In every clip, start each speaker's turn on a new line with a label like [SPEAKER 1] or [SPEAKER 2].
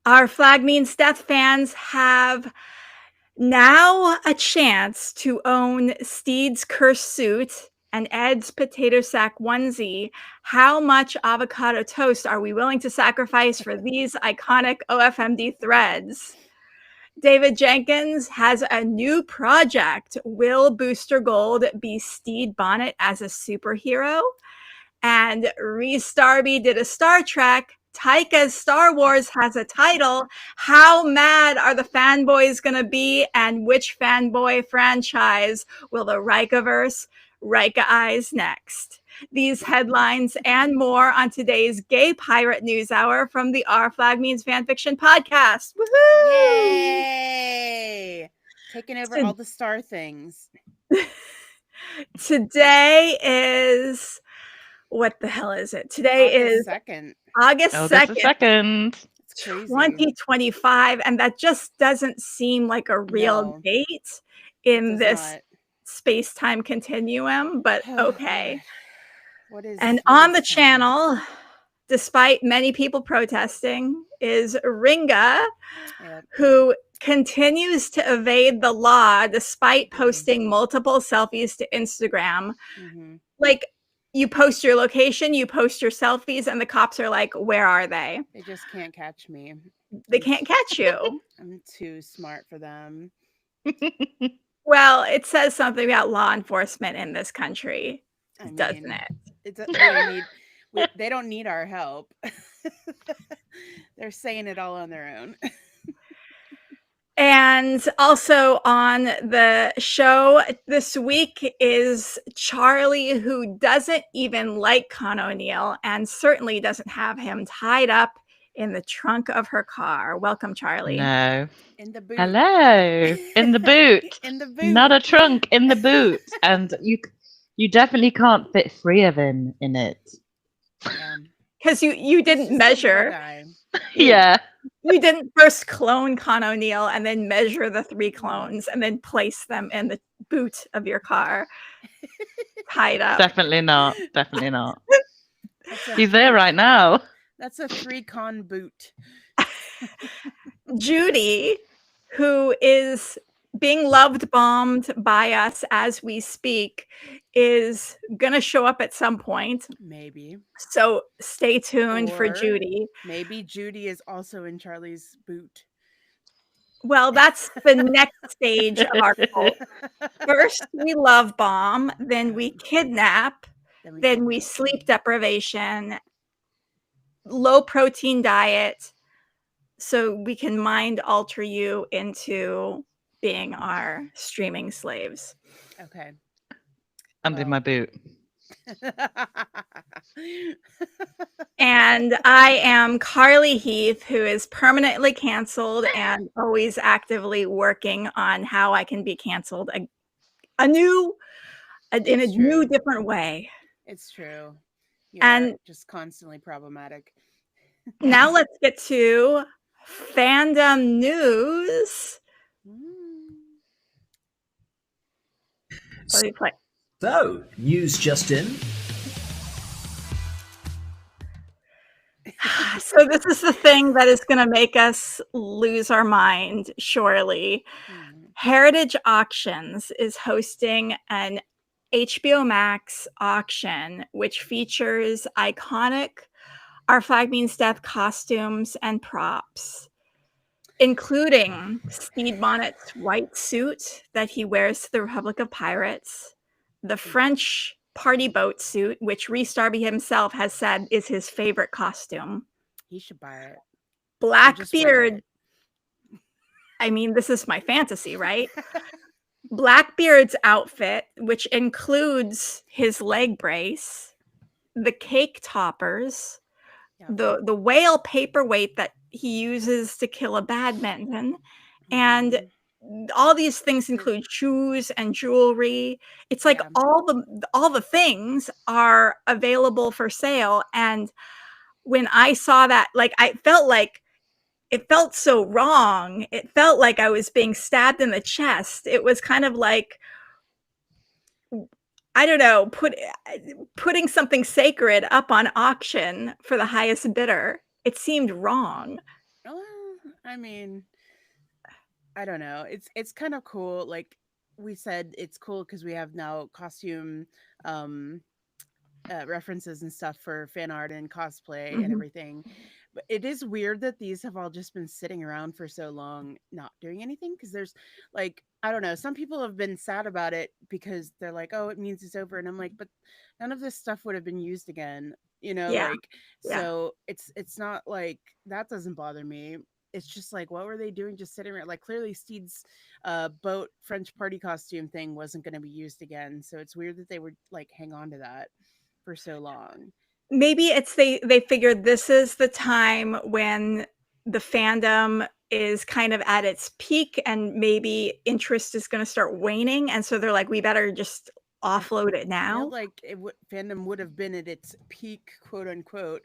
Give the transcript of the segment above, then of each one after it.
[SPEAKER 1] Our Flag Means Death fans have now a chance to own Stede's cursed suit and Ed's potato sack onesie. How much avocado toast are we willing to sacrifice for these iconic OFMD threads? David Jenkins has a new project. Will Booster Gold be Stede Bonnet as a superhero? And Rhys Darby did a Star Trek. Taika's Star Wars has a title. How mad are the fanboys going to be? And which fanboy franchise will the Rhaikaverse rhaika-ize next? These headlines and more on today's Gay Pirate News Hour from the Our Flag Means Fanfiction podcast. Woohoo!
[SPEAKER 2] Yay! Taking over all the star things.
[SPEAKER 1] Today is... what the hell is it? Today is August 2nd, 2025, and that just doesn't seem like a real date in this space-time continuum, but okay. And on the channel, despite many people protesting, is Ringa, who continues to evade the law despite posting multiple selfies to Instagram. Like, you post your location, you post your selfies, and the cops are like, where are they?
[SPEAKER 2] They just can't catch me.
[SPEAKER 1] They can't catch you.
[SPEAKER 2] I'm too smart for them.
[SPEAKER 1] Well, it says something about law enforcement in this country, doesn't it?
[SPEAKER 2] They don't need our help. They're saying it all on their own.
[SPEAKER 1] And also on the show this week is Charlie, who doesn't even like Con O'Neill and certainly doesn't have him tied up in the trunk of her car. Welcome, Charlie.
[SPEAKER 3] No.
[SPEAKER 2] In the boot.
[SPEAKER 3] Hello. In the boot.
[SPEAKER 2] In the boot.
[SPEAKER 3] Not a trunk, in the boot. And you definitely can't fit 3 of them in it.
[SPEAKER 1] Because you didn't measure.
[SPEAKER 3] Yeah.
[SPEAKER 1] You didn't first clone Con O'Neill and then measure the 3 clones and then place them in the boot of your car. Tied up.
[SPEAKER 3] Definitely not. Definitely not. He's there right now.
[SPEAKER 2] That's a 3-con boot.
[SPEAKER 1] Judy, who is being loved bombed by us as we speak, is gonna show up at some point.
[SPEAKER 2] Maybe.
[SPEAKER 1] So stay tuned for Judy.
[SPEAKER 2] Maybe Judy is also in Charlie's boot.
[SPEAKER 1] Well, that's the next stage of our cult. First, we love bomb, then we kidnap, then we sleep deprivation, low protein diet, so we can mind alter you into being our streaming slaves.
[SPEAKER 2] Okay.
[SPEAKER 3] I'm in my boot.
[SPEAKER 1] And I am Carly Heath, who is permanently canceled and always actively working on how I can be canceled in a new, different way.
[SPEAKER 2] It's true.
[SPEAKER 1] And
[SPEAKER 2] just constantly problematic.
[SPEAKER 1] Now let's get to fandom news. What do you play?
[SPEAKER 4] So, news just in.
[SPEAKER 1] So this is the thing that is going to make us lose our mind, surely. Heritage Auctions is hosting an HBO Max auction, which features iconic Our Flag Means Death costumes and props, including Stede Bonnet's white suit that he wears to the Republic of Pirates, the French party boat suit, which Rhys Darby himself has said is his favorite costume.
[SPEAKER 2] He should buy it.
[SPEAKER 1] Blackbeard. I mean, this is my fantasy, right? Blackbeard's outfit, which includes his leg brace, the cake toppers, the whale paperweight that he uses to kill a badminton, and all these things include shoes and jewelry. It's like all the things are available for sale. And when I saw that, like, it felt so wrong. It felt like I was being stabbed in the chest. It was kind of like, I don't know, putting something sacred up on auction for the highest bidder. It seemed wrong.
[SPEAKER 2] I mean, I don't know. It's kind of cool. Like we said, it's cool because we have now costume um references and stuff for fan art and cosplay and
[SPEAKER 1] Mhm.
[SPEAKER 2] everything. But it is weird that these have all just been sitting around for so long, not doing anything. Because there's like, I don't know, some people have been sad about it because they're like, oh, it means it's over. And I'm like, but none of this stuff would have been used again,
[SPEAKER 1] Yeah,
[SPEAKER 2] like,
[SPEAKER 1] yeah.
[SPEAKER 2] so it's not like that doesn't bother me. It's just like, what were they doing just sitting around? Like, clearly Steed's boat French party costume thing wasn't going to be used again. So it's weird that they would like hang on to that for so long.
[SPEAKER 1] Maybe it's they figured this is the time when the fandom is kind of at its peak and maybe interest is gonna start waning, and so they're like, "We better just offload it
[SPEAKER 2] I feel
[SPEAKER 1] now."
[SPEAKER 2] like fandom would have been at its peak, quote unquote,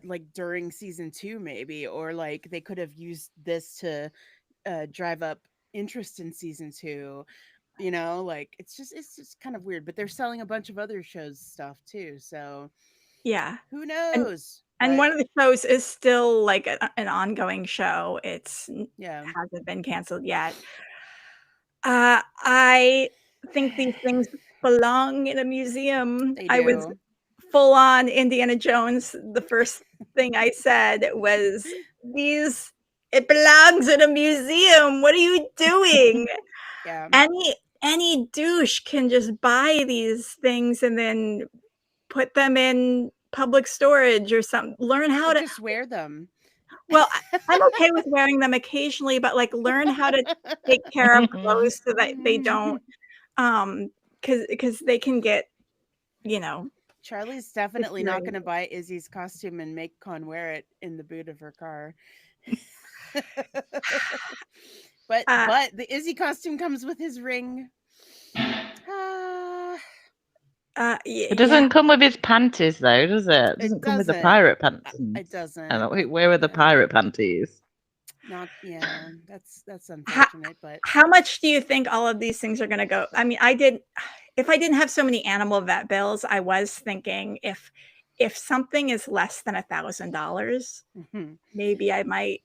[SPEAKER 2] like during season 2, maybe, or like they could have used this to drive up interest in season 2. Like it's just kind of weird. But they're selling a bunch of other shows stuff too, so
[SPEAKER 1] Yeah,
[SPEAKER 2] who
[SPEAKER 1] and
[SPEAKER 2] knows?
[SPEAKER 1] and
[SPEAKER 2] But
[SPEAKER 1] one of the shows is still, like, an ongoing show. It's
[SPEAKER 2] yeah,
[SPEAKER 1] hasn't been canceled yet. I think these things belong in a museum.
[SPEAKER 2] they
[SPEAKER 1] I was
[SPEAKER 2] do.
[SPEAKER 1] full on Indiana Jones. The first thing I said was, "These it belongs in a museum. What are you doing?"
[SPEAKER 2] Yeah,
[SPEAKER 1] Any douche can just buy these things and then put them in public storage or something. Learn how
[SPEAKER 2] or
[SPEAKER 1] to
[SPEAKER 2] just wear them.
[SPEAKER 1] well, I'm okay with wearing them occasionally, but, like, learn how to take care of clothes so that they don't, because they can get, you know,
[SPEAKER 2] Charlie's definitely not going
[SPEAKER 1] deteriorated.
[SPEAKER 2] to buy Izzy's costume and make Con wear it in the boot of her car. but
[SPEAKER 1] Uh,
[SPEAKER 2] but the Izzy costume comes with his ring. Ah,
[SPEAKER 3] It
[SPEAKER 1] yeah,
[SPEAKER 3] doesn't come with his panties, though, does it? It
[SPEAKER 2] it
[SPEAKER 3] doesn't come with the
[SPEAKER 2] doesn't.
[SPEAKER 3] pirate pants.
[SPEAKER 2] It
[SPEAKER 3] And
[SPEAKER 2] doesn't.
[SPEAKER 3] where are the
[SPEAKER 2] Yeah,
[SPEAKER 3] pirate panties?
[SPEAKER 2] not. Yeah, that's
[SPEAKER 1] how
[SPEAKER 2] unfortunate. But
[SPEAKER 1] how much do you think all of these things are gonna go? I mean, if I didn't have so many animal vet bills, I was thinking if something is less than $1,000, maybe I might.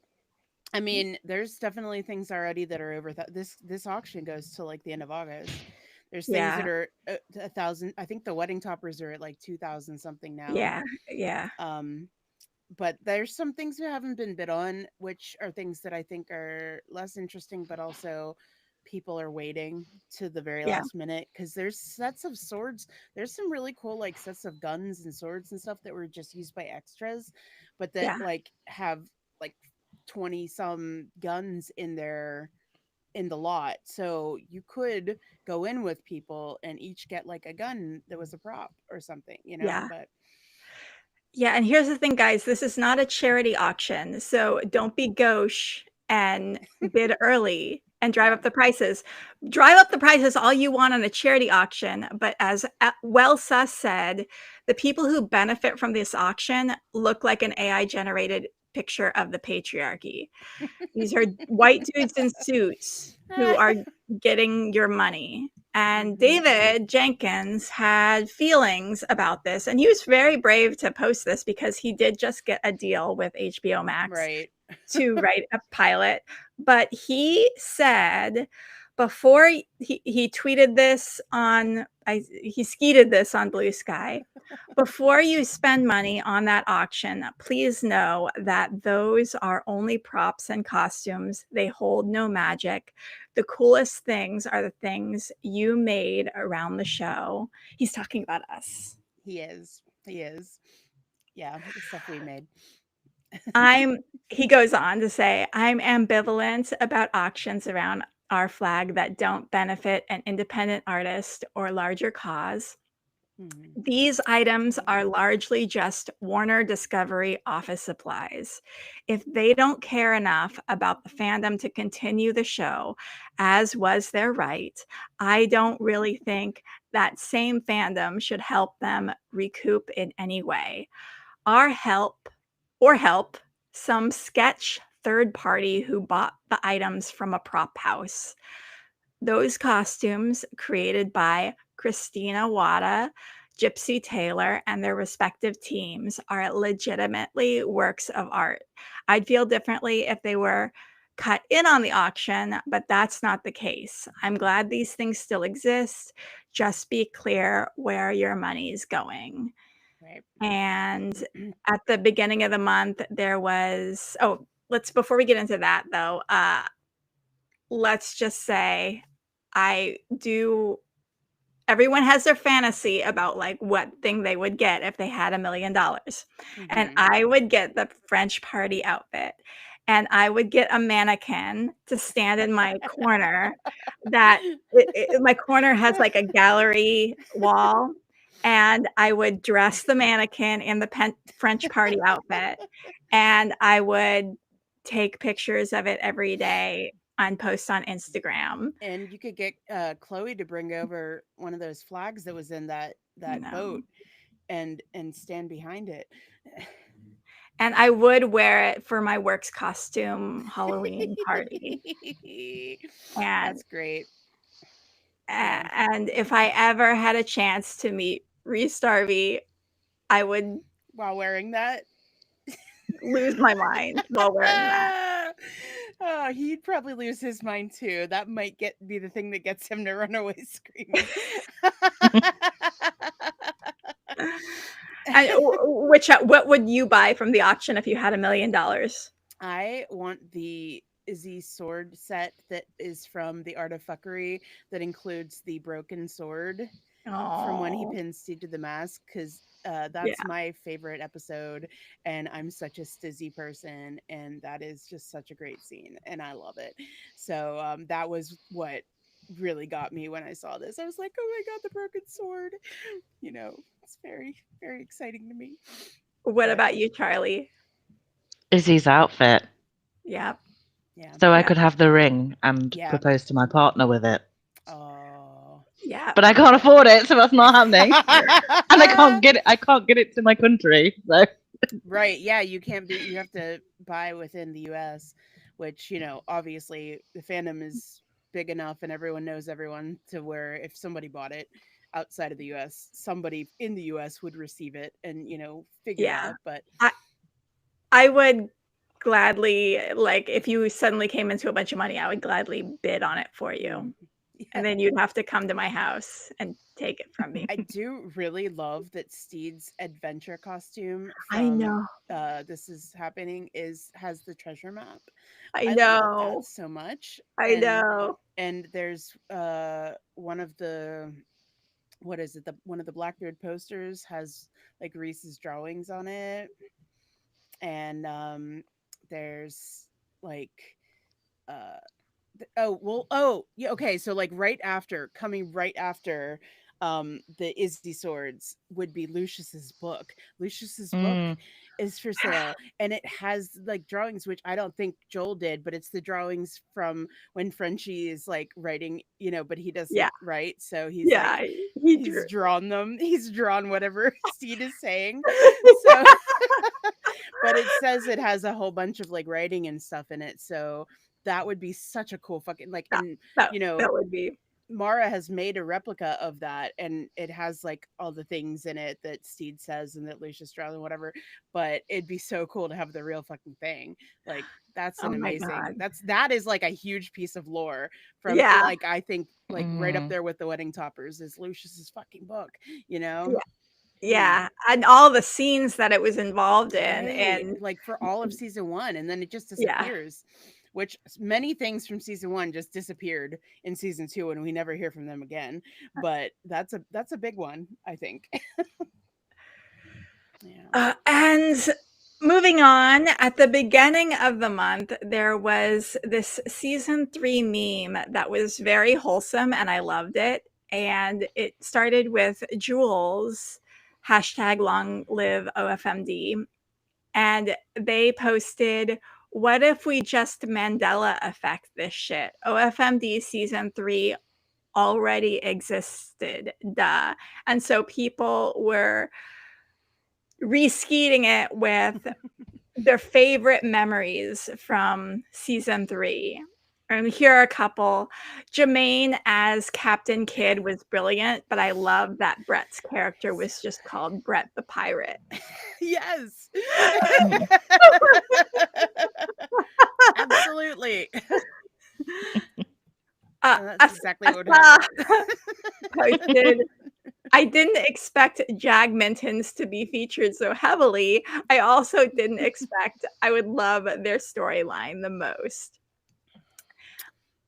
[SPEAKER 2] I mean, there's definitely things already that are over this auction goes to like the end of August. There's things that
[SPEAKER 1] Yeah,
[SPEAKER 2] are 1,000. I think the wedding toppers are at like 2,000 something now.
[SPEAKER 1] yeah, yeah,
[SPEAKER 2] Um, but there's some things that haven't been bid on, which are things that I think are less interesting, but also people are waiting to the very
[SPEAKER 1] yeah,
[SPEAKER 2] last minute because there's sets of swords. There's some really cool like sets of guns and swords and stuff that were just used by extras, but that
[SPEAKER 1] yeah,
[SPEAKER 2] like have like 20 some guns in the lot. So you could go in with people and each get like a gun that was a prop or something,
[SPEAKER 1] yeah.
[SPEAKER 2] but
[SPEAKER 1] Yeah, and here's the thing, guys, this is not a charity auction, so don't be gauche and bid early and drive
[SPEAKER 2] yeah.
[SPEAKER 1] up the prices. Drive up the prices all you want on a charity auction, but as Well Sus said, the people who benefit from this auction look like an AI generated picture of the patriarchy. These are white dudes in suits who are getting your money. And
[SPEAKER 2] Mhm.
[SPEAKER 1] David Jenkins had feelings about this, and he was very brave to post this because he did just get a deal with HBO Max
[SPEAKER 2] Right.
[SPEAKER 1] to write a pilot. But he said before he tweeted this he skeeted this on Blue Sky. Before you spend money on that auction, please know that those are only props and costumes. They hold no magic. The coolest things are the things you made around the show. He's talking about us.
[SPEAKER 2] He is. He is. Yeah, the stuff we made.
[SPEAKER 1] He goes on to say, I'm ambivalent about auctions around our flag that don't benefit an independent artist or larger cause.
[SPEAKER 2] Mhm.
[SPEAKER 1] These items are largely just Warner Discovery office supplies. If they don't care enough about the fandom to continue the show, as was their right, I don't really think that same fandom should help them recoup in any way. Our help some sketch third party who bought the items from a prop house. Those costumes created by Christina Wada Gypsy Taylor and their respective teams are legitimately works of art. I'd feel differently if they were cut in on the auction, but that's not the case. I'm glad these things still exist. Just be clear where your money's going.
[SPEAKER 2] Right.
[SPEAKER 1] And at the beginning of the month, there was, before we get into that though, let's just say everyone has their fantasy about like what thing they would get if they had $1 million. And I would get the French party outfit. And I would get a mannequin to stand in my corner my corner has like a gallery wall. And I would dress the mannequin in the French party outfit. And I would take pictures of it every day and post on Instagram.
[SPEAKER 2] And you could get Chloe to bring over one of those flags that was in that boat and stand behind it.
[SPEAKER 1] And I would wear it for my works costume Halloween party. And
[SPEAKER 2] that's great.
[SPEAKER 1] And if I ever had a chance to meet Rhys Darby, I would,
[SPEAKER 2] while wearing that,
[SPEAKER 1] lose my mind while wearing that.
[SPEAKER 2] Oh, he'd probably lose his mind too. That might be the thing that gets him to run away screaming.
[SPEAKER 1] And what would you buy from the auction if you had $1 million?
[SPEAKER 2] I want the Izzy sword set that is from the Art of Fuckery that includes the broken sword from when he pins Stede to the mask, because that's my favorite episode, and I'm such a Stizzy person, and that is just such a great scene, and I love it. So that was what really got me when I saw this. I was like, oh my god, the broken sword. It's very, very exciting to me.
[SPEAKER 1] What about you, Charlie?
[SPEAKER 3] Izzy's outfit.
[SPEAKER 1] Yeah.
[SPEAKER 3] So I could have the ring and propose to my partner with it.
[SPEAKER 2] Oh.
[SPEAKER 1] Yeah.
[SPEAKER 3] But I can't afford it, so that's not happening. And I can't get it to my country. So.
[SPEAKER 2] Right. Yeah, you can't you have to buy within the US, which, obviously the fandom is big enough and everyone knows everyone to where if somebody bought it outside of the US, somebody in the US would receive it and, figure it out. But
[SPEAKER 1] I would gladly, like, if you suddenly came into a bunch of money, I would gladly bid on it for you. Yeah. And then you'd have to come to my house and take it from me.
[SPEAKER 2] I do really love that Stede's adventure costume from
[SPEAKER 1] I know.
[SPEAKER 2] This Is Happening has the treasure map.
[SPEAKER 1] I know.
[SPEAKER 2] Love that so much.
[SPEAKER 1] I know.
[SPEAKER 2] And there's one of the one of the Blackbeard posters has like Rhys's drawings on it. And there's like okay, so like coming right after the Izzy swords would be Lucius's book. Lucius's book is for sale, and it has like drawings, which I don't think Joel did, but it's the drawings from when Frenchie is like writing, but he doesn't write, so he's he's drawn them. He's drawn whatever Stede is saying. So but it says it has a whole bunch of like writing and stuff in it, so that would be such a cool fucking like, and
[SPEAKER 1] that would be.
[SPEAKER 2] Mara has made a replica of that, and it has like all the things in it that Stede says and that Lucius draws and whatever. But it'd be so cool to have the real fucking thing. Like that's an amazing. That is like a huge piece of lore from like I think like right up there with the Wedding Toppers is Lucius's fucking book.
[SPEAKER 1] Yeah, and all the scenes that it was involved in, and
[SPEAKER 2] like for all of season 1, and then it just disappears. Which many things from season 1 just disappeared in season 2, and we never hear from them again. But that's a big one, I think.
[SPEAKER 1] And moving on, at the beginning of the month, there was this season 3 meme that was very wholesome, and I loved it. And it started with Jules, #LongLiveOFMD, and they posted, "What if we just Mandela effect this shit? OFMD season 3 already existed, duh." And so people were re-skeeting it with their favorite memories from season 3. And here are a couple. Jermaine as Captain Kidd was brilliant, but I love that Brett's character was just called Brett the Pirate.
[SPEAKER 2] Yes.
[SPEAKER 3] Mm.
[SPEAKER 2] Absolutely.
[SPEAKER 1] As-
[SPEAKER 2] That's exactly what
[SPEAKER 1] Asa
[SPEAKER 2] happened.
[SPEAKER 1] posted, I didn't expect Jag Mintons to be featured so heavily. I also didn't expect I would love their storyline the most.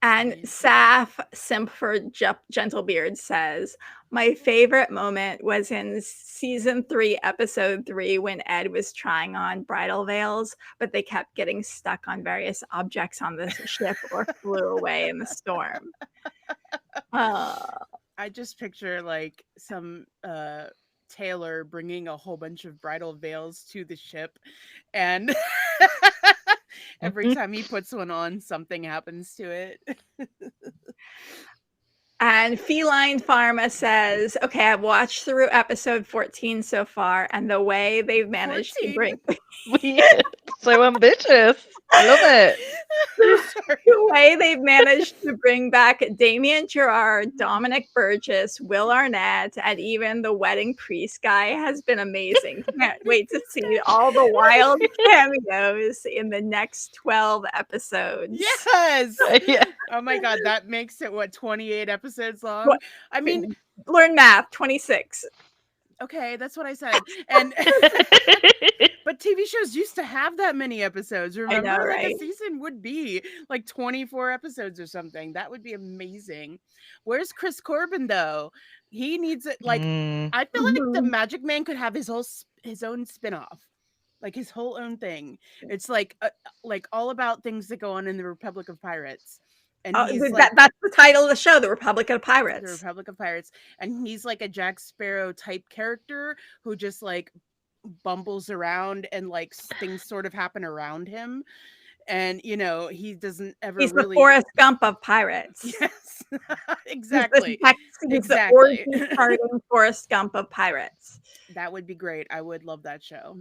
[SPEAKER 1] And
[SPEAKER 2] Right.
[SPEAKER 1] Saf Simpford Gentlebeard says, my favorite moment was in season 3, episode 3, when Ed was trying on bridal veils, but they kept getting stuck on various objects on the ship or flew away in the storm.
[SPEAKER 2] I just picture like some tailor bringing a whole bunch of bridal veils to the ship, and every time he puts one on, something happens to it.
[SPEAKER 1] And Feline Pharma says, okay, I've watched through episode 14 so far, and the way they've managed
[SPEAKER 2] 14?
[SPEAKER 1] to bring
[SPEAKER 3] Weird. So ambitious. I love it.
[SPEAKER 2] Sorry.
[SPEAKER 1] the way they've managed to bring back Damien Gerard, Dominic Burgess, Will Arnett, and even the wedding priest guy has been amazing. Can't wait to see all the wild cameos in the next 12 episodes.
[SPEAKER 2] Yes.
[SPEAKER 3] Yeah.
[SPEAKER 2] Oh my god, that makes it what, 28 episodes long?
[SPEAKER 1] What?
[SPEAKER 2] I mean,
[SPEAKER 1] Learn math, 26.
[SPEAKER 2] okay, that's what I said. And but TV shows used to have that many episodes. Remember,
[SPEAKER 1] know,
[SPEAKER 2] like
[SPEAKER 1] right?
[SPEAKER 2] a season would be like 24 episodes or something. That would be amazing. Where's Chris Corbin though? He needs it. Like,
[SPEAKER 3] Mm.
[SPEAKER 2] I feel like the
[SPEAKER 1] Mhm.
[SPEAKER 2] Magic Man could have his own spin-off, like his whole own thing. It's like all about things that go on in the Republic of Pirates, and he's like
[SPEAKER 1] That's the title of the show, The Republic of
[SPEAKER 2] the
[SPEAKER 1] Pirates.
[SPEAKER 2] Republic of Pirates, and he's like a Jack Sparrow type character who just like bumbles around and like things sort of happen around him, and you know he doesn't ever
[SPEAKER 1] He's
[SPEAKER 2] really
[SPEAKER 1] the Forrest Gump of pirates.
[SPEAKER 2] yes
[SPEAKER 1] He's
[SPEAKER 2] exactly
[SPEAKER 1] the origin starting Forrest Gump of pirates.
[SPEAKER 2] That would be great. I would love that show.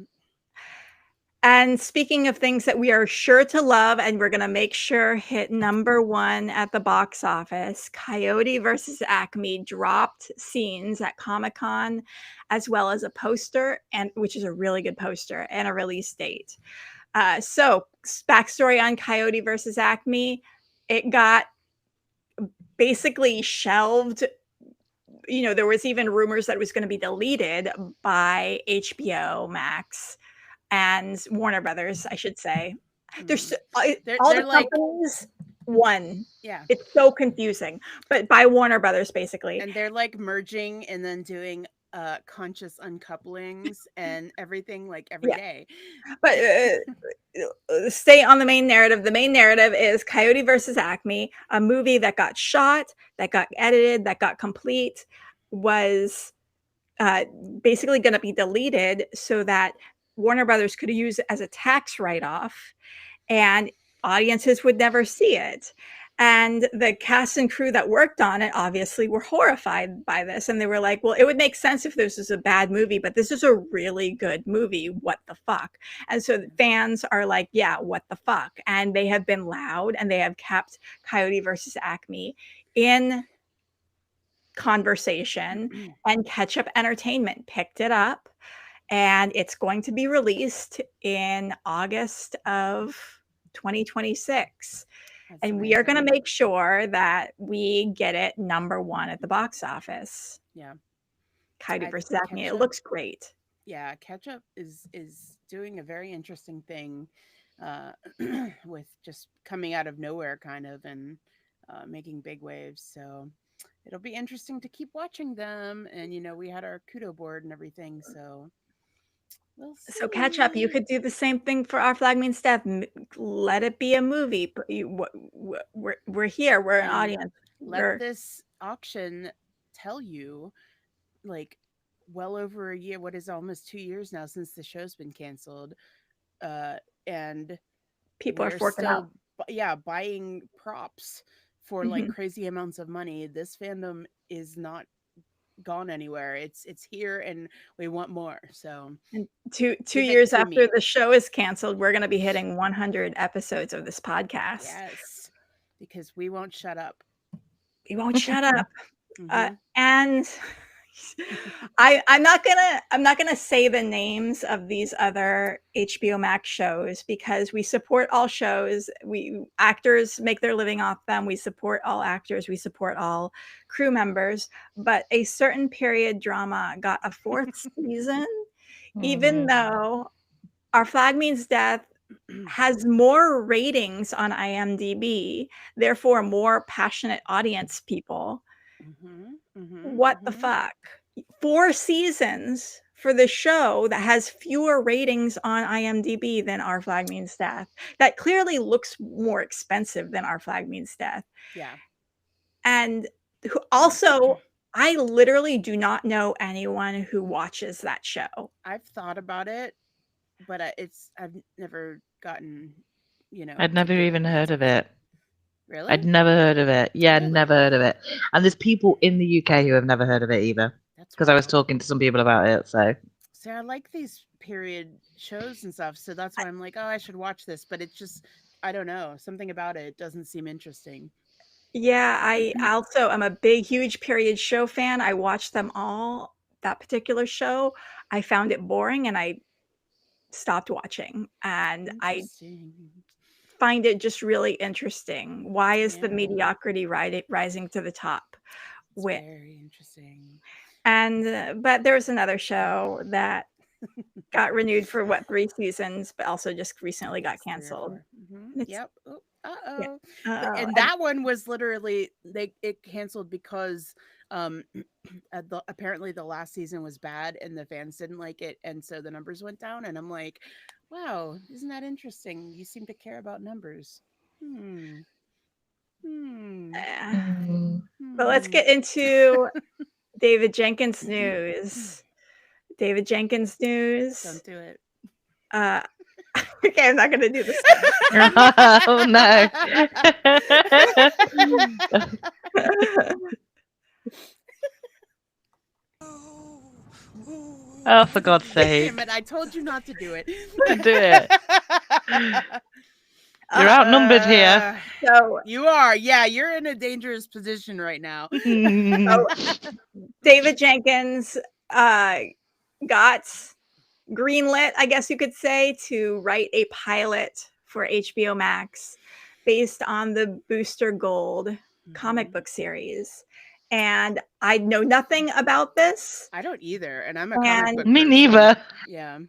[SPEAKER 1] And speaking of things that we are sure to love and we're going to make sure hit number 1 at the box office, Coyote versus Acme dropped scenes at Comic-Con, as well as a poster, and which is a really good poster, and a release date. So backstory on Coyote versus Acme, it got basically shelved. You know, there was even rumors that it was going to be deleted by HBO Max and Warner Brothers, I should say. There's
[SPEAKER 2] They're
[SPEAKER 1] all the
[SPEAKER 2] like
[SPEAKER 1] companies won.
[SPEAKER 2] yeah,
[SPEAKER 1] It's so confusing, but by Warner Brothers basically.
[SPEAKER 2] and they're like merging and then doing conscious uncouplings and everything like every day.
[SPEAKER 1] But stay on the main narrative. The main narrative is Coyote versus Acme, a movie that got shot, that got edited, that got complete, was basically going to be deleted so that Warner Brothers could use it as a tax write-off and audiences would never see it. And the cast and crew that worked on it obviously were horrified by this. And they were like, well, it would make sense if this was a bad movie, but this is a really good movie. What the fuck? And so the fans are like, yeah, what the fuck? And they have been loud and they have kept Coyote versus Acme in conversation, and Ketchup Entertainment picked it up, and it's going to be released in August of 2026.
[SPEAKER 2] That's
[SPEAKER 1] And we are going to
[SPEAKER 2] amazing.
[SPEAKER 1] make sure that we get it number 1 at the box office.
[SPEAKER 2] Yeah.
[SPEAKER 1] Coyote
[SPEAKER 2] I
[SPEAKER 1] versus
[SPEAKER 2] think
[SPEAKER 1] Acme. It
[SPEAKER 2] Ketchup-
[SPEAKER 1] looks great.
[SPEAKER 2] Yeah, Ketchup is doing a very interesting thing with just coming out of nowhere kind of and making big waves. So it'll be interesting to keep watching them. And you know, we had our kudo board and everything, so we'll see.
[SPEAKER 1] So Ketchup, you could do the same thing for our Flagman staff. Let it be a movie. We're here. We're an
[SPEAKER 2] And
[SPEAKER 1] audience.
[SPEAKER 2] let this auction tell you, like, well over a year, what is almost 2 years now since the show's been canceled, and
[SPEAKER 1] People are
[SPEAKER 2] we're
[SPEAKER 1] forking out.
[SPEAKER 2] buying props for like crazy amounts of money. This fandom is not gone anywhere. It's here, and we want more. So
[SPEAKER 1] And two
[SPEAKER 2] Give it
[SPEAKER 1] years
[SPEAKER 2] to
[SPEAKER 1] after
[SPEAKER 2] me.
[SPEAKER 1] the show is canceled, we're going to be hitting 100 episodes of this podcast.
[SPEAKER 2] yes, Because we won't shut up.
[SPEAKER 1] We won't shut up.
[SPEAKER 2] Mhm.
[SPEAKER 1] And I'm not gonna say the names of these other HBO Max shows because we support all shows. Actors make their living off them. We support all actors. We support all crew members. But a certain period drama got a 4th season, even though Our Flag Means Death has more ratings on IMDb, therefore more passionate audience people. What the fuck? 4 seasons for the show that has fewer ratings on IMDb than Our Flag Means Death. That clearly looks more expensive than Our Flag Means Death.
[SPEAKER 2] Yeah.
[SPEAKER 1] And also, I literally do not know anyone who watches that show.
[SPEAKER 2] I've thought about it, but I've never gotten,
[SPEAKER 3] I'd never
[SPEAKER 2] to good
[SPEAKER 3] even heard of
[SPEAKER 2] answers.
[SPEAKER 3] it.
[SPEAKER 2] Really?
[SPEAKER 3] I'd never heard of it. Yeah,
[SPEAKER 2] Really?
[SPEAKER 3] never heard of it. And there's people in the UK who have never heard of it either.
[SPEAKER 2] That's
[SPEAKER 3] Because I was
[SPEAKER 2] wild.
[SPEAKER 3] talking to some people about it. So
[SPEAKER 2] See, I like these period shows and stuff, so that's why I'm like, oh, I should watch this. But it's just, I don't know, something about it doesn't seem interesting.
[SPEAKER 1] Yeah, I also am a big, huge period show fan. I watched them all. That particular show, I found it boring and I stopped watching. And I
[SPEAKER 2] Interesting.
[SPEAKER 1] find it just really interesting. Why is the
[SPEAKER 2] Yeah.
[SPEAKER 1] mediocrity rising to the top?
[SPEAKER 2] It's
[SPEAKER 1] With
[SPEAKER 2] very interesting.
[SPEAKER 1] and but there was another show that got renewed for 3 seasons, but also just recently got
[SPEAKER 2] Yes, 3 or
[SPEAKER 1] canceled.
[SPEAKER 2] 4. Mhm.
[SPEAKER 1] It's
[SPEAKER 2] Yep. Oh,
[SPEAKER 1] yeah.
[SPEAKER 2] uh-oh.
[SPEAKER 1] Uh-oh.
[SPEAKER 2] And
[SPEAKER 1] And
[SPEAKER 2] that one was literally it canceled because apparently the last season was bad and the fans didn't like it, and so the numbers went down. And I'm like, wow, isn't that interesting? You seem to care about numbers.
[SPEAKER 1] But let's get into David Jenkins news. David Jenkins news.
[SPEAKER 2] Don't do it.
[SPEAKER 1] Okay, I'm not gonna do this.
[SPEAKER 3] Oh no. Oh, for God's sake.
[SPEAKER 2] Damn it, I told you not to do it.
[SPEAKER 3] Do it. You're outnumbered here.
[SPEAKER 1] So
[SPEAKER 2] you are. Yeah, you're in a dangerous position right now.
[SPEAKER 1] so David Jenkins got greenlit, I guess you could say, to write a pilot for HBO Max based on the Booster Gold comic book series. And I know nothing about this.
[SPEAKER 2] I don't either, and I'm a comic book
[SPEAKER 3] Me
[SPEAKER 2] person.
[SPEAKER 3] neither.
[SPEAKER 2] Yeah.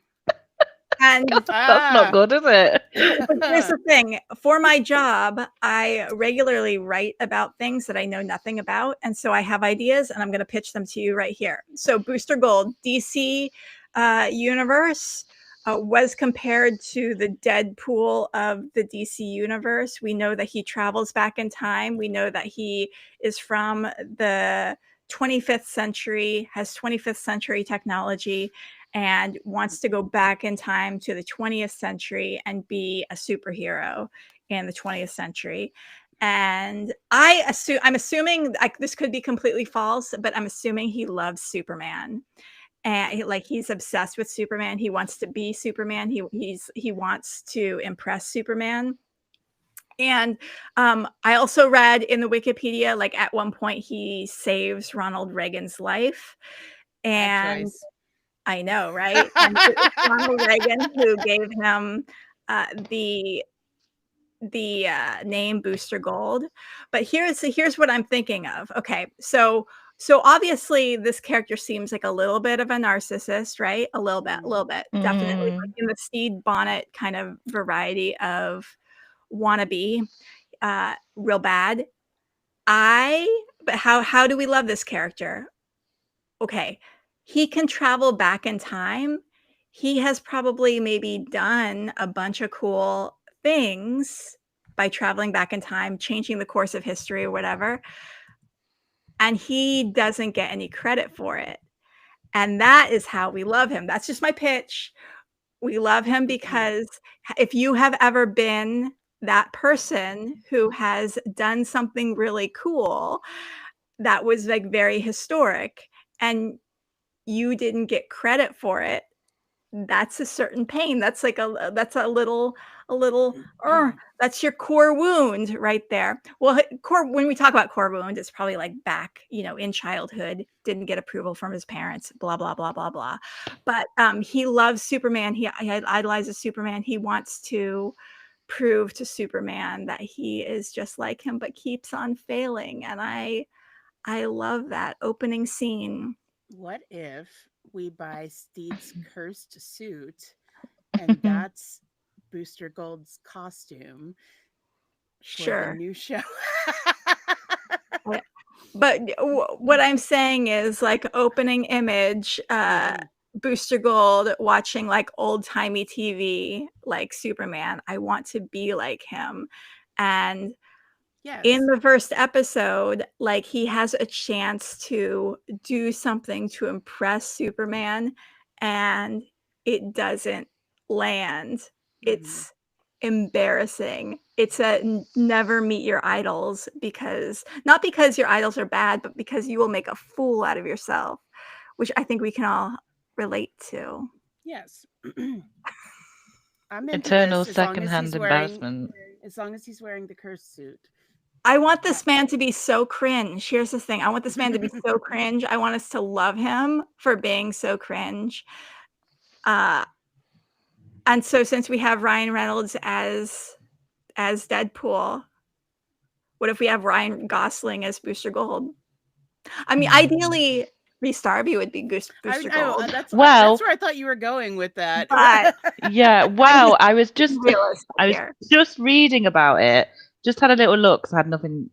[SPEAKER 1] And
[SPEAKER 3] That's not good, is it?
[SPEAKER 1] But here's the thing. For my job, I regularly write about things that I know nothing about. And so I have ideas and I'm going to pitch them to you right here. So Booster Gold, DC universe, was compared to the Deadpool of the DC universe. We know that he travels back in time. We know that he is from the 25th century, has 25th century technology, and wants to go back in time to the 20th century and be a superhero in the 20th century. And I'm assuming, like, this could be completely false, but I'm assuming he loves Superman. And he's obsessed with Superman. He wants to be Superman. He wants to impress Superman. And I also read in the Wikipedia, like, at one point he saves Ronald Reagan's life. And I know, right? And it's Ronald Reagan who gave him the name Booster Gold. But here's what I'm thinking of. Okay, so obviously this character seems like a little bit of a narcissist, right? A little bit, definitely like in the Stede Bonnet kind of variety of wannabe, real bad. But how do we love this character? Okay, he can travel back in time. He has probably maybe done a bunch of cool things by traveling back in time, changing the course of history or whatever. And he doesn't get any credit for it. And that is how we love him. That's just my pitch. We love him because if you have ever been that person who has done something really cool that was like very historic and you didn't get credit for it, that's a certain pain. That's like that's a little a little, that's your core wound right there. Well, when we talk about core wound, it's probably like back, in childhood, didn't get approval from his parents, blah, blah, blah, blah, blah. But he loves Superman. He idolizes Superman. He wants to prove to Superman that he is just like him, but keeps on failing. And I love that opening scene.
[SPEAKER 2] What if we buy Stede's cursed suit and that's Booster Gold's costume for the new show?
[SPEAKER 1] But what I'm saying is, like, opening image, Booster Gold watching like old-timey TV, like Superman. I want to be like him. And in the first episode, like, he has a chance to do something to impress Superman, and it doesn't land. It's embarrassing. It's a never meet your idols, because not because your idols are bad, but because you will make a fool out of yourself, which I think we can all relate to.
[SPEAKER 2] Yes. I'm into
[SPEAKER 3] Eternal
[SPEAKER 2] this as long as
[SPEAKER 3] secondhand
[SPEAKER 2] he's wearing,
[SPEAKER 3] embarrassment.
[SPEAKER 2] as long as he's wearing the cursed suit.
[SPEAKER 1] I want this man to be so cringe. Here's the thing. I want this man to be so cringe. I want us to love him for being so cringe. And so since we have Ryan Reynolds as Deadpool, what if we have Ryan Gosling as Booster Gold? I mean, ideally, Rhys Darby would be Booster Gold.
[SPEAKER 2] That's where I thought you were going with that.
[SPEAKER 1] But
[SPEAKER 3] yeah, wow. I was just reading about it. Just had a little look because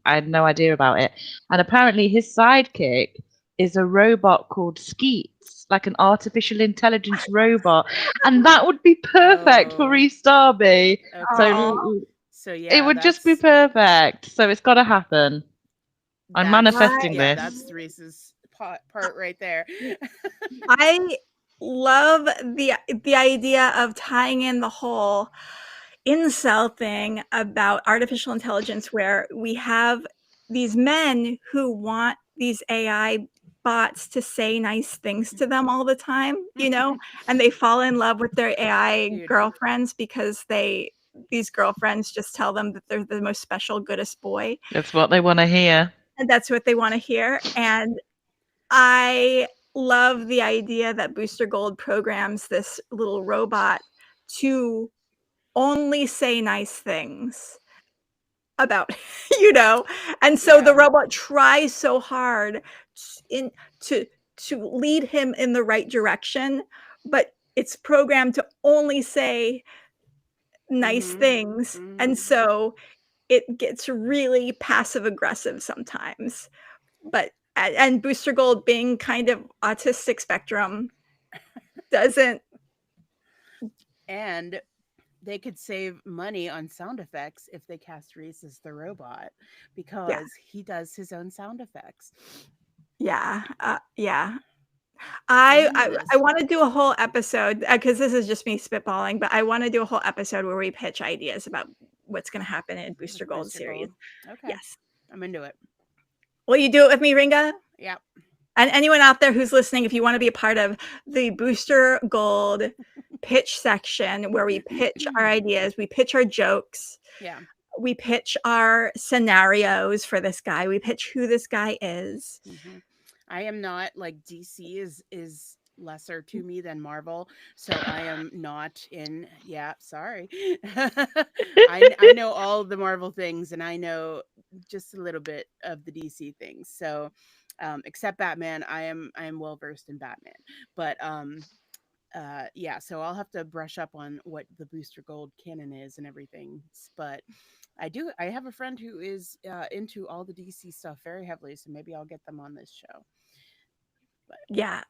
[SPEAKER 3] I had no idea about it. And apparently his sidekick is a robot called Skeets, like an artificial intelligence robot. And that would be perfect for Rhys Darby.
[SPEAKER 2] Okay. So yeah,
[SPEAKER 3] it would just be perfect. So it's got to happen. I'm manifesting this.
[SPEAKER 2] Yeah, that's Rhys's part right there.
[SPEAKER 1] I love the idea of tying in the whole incel thing about artificial intelligence, where we have these men who want these AI bots to say nice things to them all the time, and they fall in love with their AI girlfriends because these girlfriends just tell them that they're the most special, goodest boy.
[SPEAKER 3] That's what they want to hear.
[SPEAKER 1] And that's what they want to hear. And I love the idea that Booster Gold programs this little robot to only say nice things about, and so the robot tries so hard to lead him in the right direction, but it's programmed to only say nice things. And so it gets really passive aggressive sometimes. And Booster Gold, being kind of autistic spectrum, doesn't.
[SPEAKER 2] And they could save money on sound effects if they cast Rhys as the robot, because he does his own sound effects.
[SPEAKER 1] Yeah. I want to do a whole episode, because this is just me spitballing, but I want to do a whole episode where we pitch ideas about what's going to happen in Booster Gold series.
[SPEAKER 2] Okay.
[SPEAKER 1] Yes.
[SPEAKER 2] I'm into it.
[SPEAKER 1] Will you do it with me, Ringa?
[SPEAKER 2] Yeah.
[SPEAKER 1] And anyone out there who's listening, if you want to be a part of the Booster Gold pitch section, where we pitch our ideas, we pitch our jokes, we pitch our scenarios for this guy, we pitch who this guy is.
[SPEAKER 2] I am not, like, DC is lesser to me than Marvel, so I am not in. Sorry. I know all the Marvel things, and I know just a little bit of the DC things. So except Batman, I am well versed in Batman. But so I'll have to brush up on what the Booster Gold canon is and everything. But I have a friend who is into all the DC stuff very heavily, so maybe I'll get them on this show. But
[SPEAKER 1] yeah.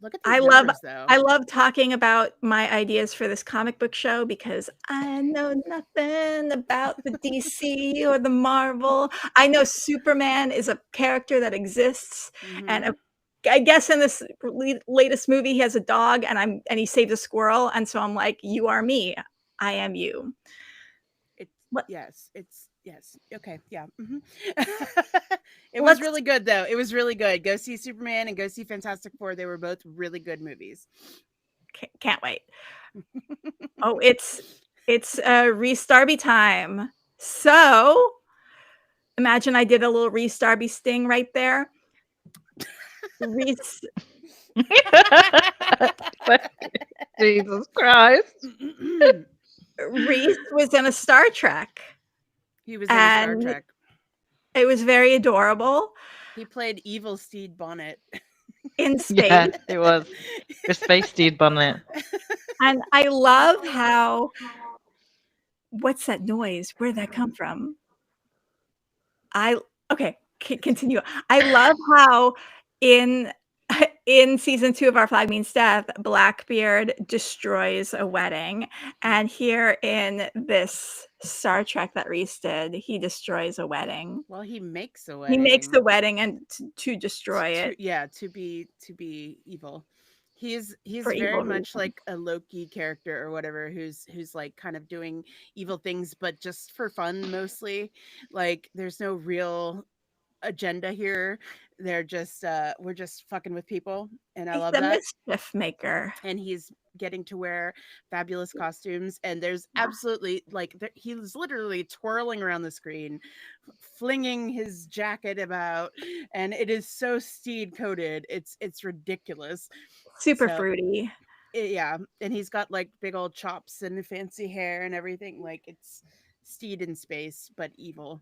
[SPEAKER 2] Look at these numbers, though.
[SPEAKER 1] I love talking about my ideas for this comic book show, because I know nothing about the DC or the Marvel. I know Superman is a character that exists, and I guess in this latest movie he has a dog, and he saves a squirrel, and so I'm like, you are me, I am you.
[SPEAKER 2] Yes. Okay. Yeah. It was really good, though. It was really good. Go see Superman and go see Fantastic Four. They were both really good movies.
[SPEAKER 1] Can't wait. Oh, it's It's Rhys Darby time. So imagine I did a little Rhys Darby sting right there. Rhys
[SPEAKER 3] Jesus Christ.
[SPEAKER 1] Rhys was in a Star Trek.
[SPEAKER 2] He was in a Star Trek.
[SPEAKER 1] It was very adorable.
[SPEAKER 2] He played evil Stede Bonnet.
[SPEAKER 1] In space.
[SPEAKER 3] Yeah, it was. The space Stede Bonnet.
[SPEAKER 1] And I love how... What's that noise? Where did that come from? Okay, continue. I love how in season 2 of Our Flag Means Death, Blackbeard destroys a wedding, and here in this Star Trek that Rhys did, he destroys a wedding.
[SPEAKER 2] Well, he makes a wedding.
[SPEAKER 1] He makes the wedding and to destroy it.
[SPEAKER 2] Yeah, to be evil. He's
[SPEAKER 1] For
[SPEAKER 2] very
[SPEAKER 1] evil
[SPEAKER 2] much
[SPEAKER 1] reasons.
[SPEAKER 2] like a Loki character or whatever, who's like kind of doing evil things, but just for fun mostly. Like there's no real agenda here. They're just we're just fucking with people, and I love that.
[SPEAKER 1] He's the mischief maker,
[SPEAKER 2] and he's getting to wear fabulous costumes, and there's absolutely like he's literally twirling around the screen, flinging his jacket about, and it is so Stede coded. It's ridiculous.
[SPEAKER 1] Super fruity.
[SPEAKER 2] Yeah, and he's got like big old chops and fancy hair and everything. Like it's Stede in space, but evil.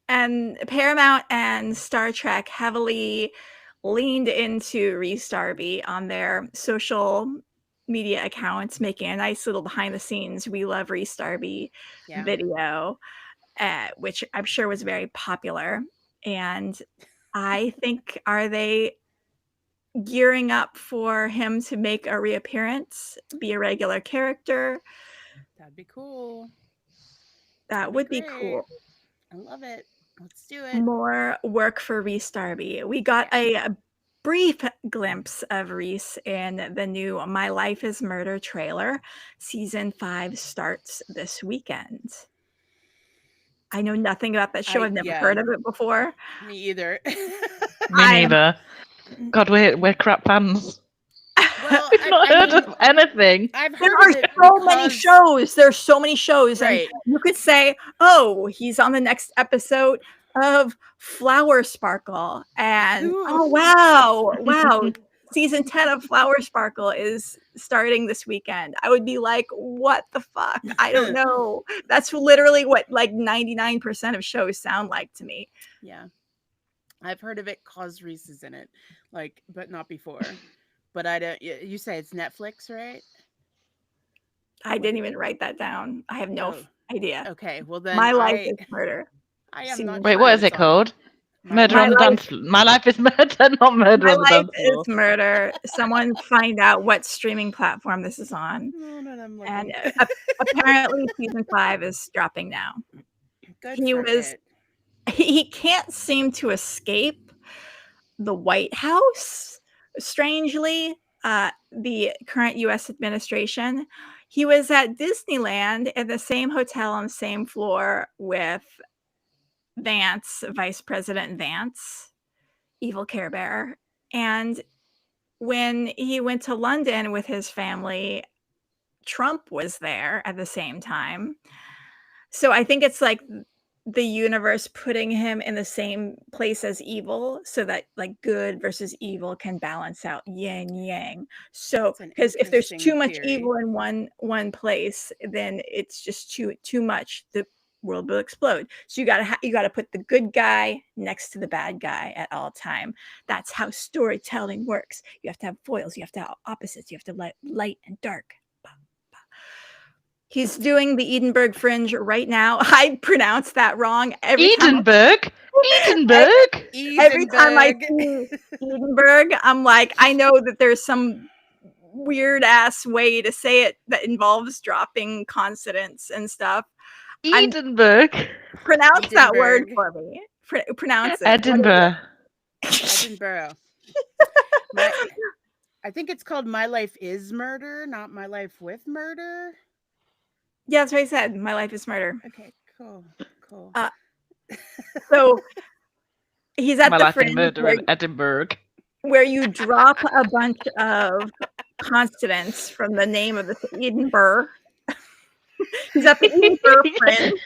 [SPEAKER 1] And Paramount and Star Trek heavily leaned into Rhys Darby on their social media accounts, making a nice little behind the scenes "We Love Rhys Darby" video, which I'm sure was very popular. And I think, are they gearing up for him to make a reappearance, be a regular character?
[SPEAKER 2] That'd be cool.
[SPEAKER 1] That would be cool.
[SPEAKER 2] I love it. Let's do it.
[SPEAKER 1] More work for Rhys Darby. We got a brief glimpse of Rhys in the new My Life is Murder trailer. Season 5 starts this weekend. I know nothing about that show. I've never heard of it before.
[SPEAKER 2] Me either.
[SPEAKER 3] Me neither. God, we're crap fans.
[SPEAKER 2] Well,
[SPEAKER 3] I've not heard of anything.
[SPEAKER 1] There are so many shows. There's so many shows.
[SPEAKER 2] Right.
[SPEAKER 1] And you could say, oh, he's on the next episode of Flower Sparkle. And oh, wow. Season 10 of Flower Sparkle is starting this weekend. I would be like, what the fuck? I don't know. That's literally what like 99% of shows sound like to me.
[SPEAKER 2] Yeah. I've heard of it cause Rhys is in it, like, but not before. But I don't. You say it's Netflix, right?
[SPEAKER 1] I didn't even write that down. I have no idea.
[SPEAKER 2] Okay, well then,
[SPEAKER 1] My Life is Murder.
[SPEAKER 2] I am not.
[SPEAKER 3] Wait, what is it called? Murder on the dance floor. My Life is Murder, not Murder on the dance floor.
[SPEAKER 1] My Life is Murder. Someone find out what streaming platform this is on. And apparently, season 5 is dropping now. He can't seem to escape the White House. Strangely, the current U.S. administration. He was at Disneyland in the same hotel on the same floor with Vance, Vice President Vance, evil Care Bear. And when he went to London with his family, Trump was there at the same time. So I think it's like the universe putting him in the same place as evil, so that like good versus evil can balance out, yin yang. So because if there's too much evil in one place, then it's just too much. The world will explode. So you gotta put the good guy next to the bad guy at all time. That's how storytelling works. You have to have foils. You have to have opposites. You have to light and dark. He's doing the Edinburgh Fringe right now. I pronounce that wrong every time.
[SPEAKER 3] Edinburgh?
[SPEAKER 1] Every time I see Edinburgh, I'm like, I know that there's some weird ass way to say it that involves dropping consonants and stuff.
[SPEAKER 3] Edinburgh.
[SPEAKER 1] Pronounce that word for me. Pronounce it.
[SPEAKER 3] Edinburgh.
[SPEAKER 2] Edinburgh. I think it's called My Life is Murder, not My Life with Murder.
[SPEAKER 1] Yeah, that's what I said. My Life is Murder.
[SPEAKER 2] Okay, cool.
[SPEAKER 1] So he's at
[SPEAKER 3] My
[SPEAKER 1] the
[SPEAKER 3] Life
[SPEAKER 1] Fringe
[SPEAKER 3] is Murder in Edinburgh,
[SPEAKER 1] where you drop a bunch of consonants from the name of the Edinburgh. He's at the Edinburgh Fringe,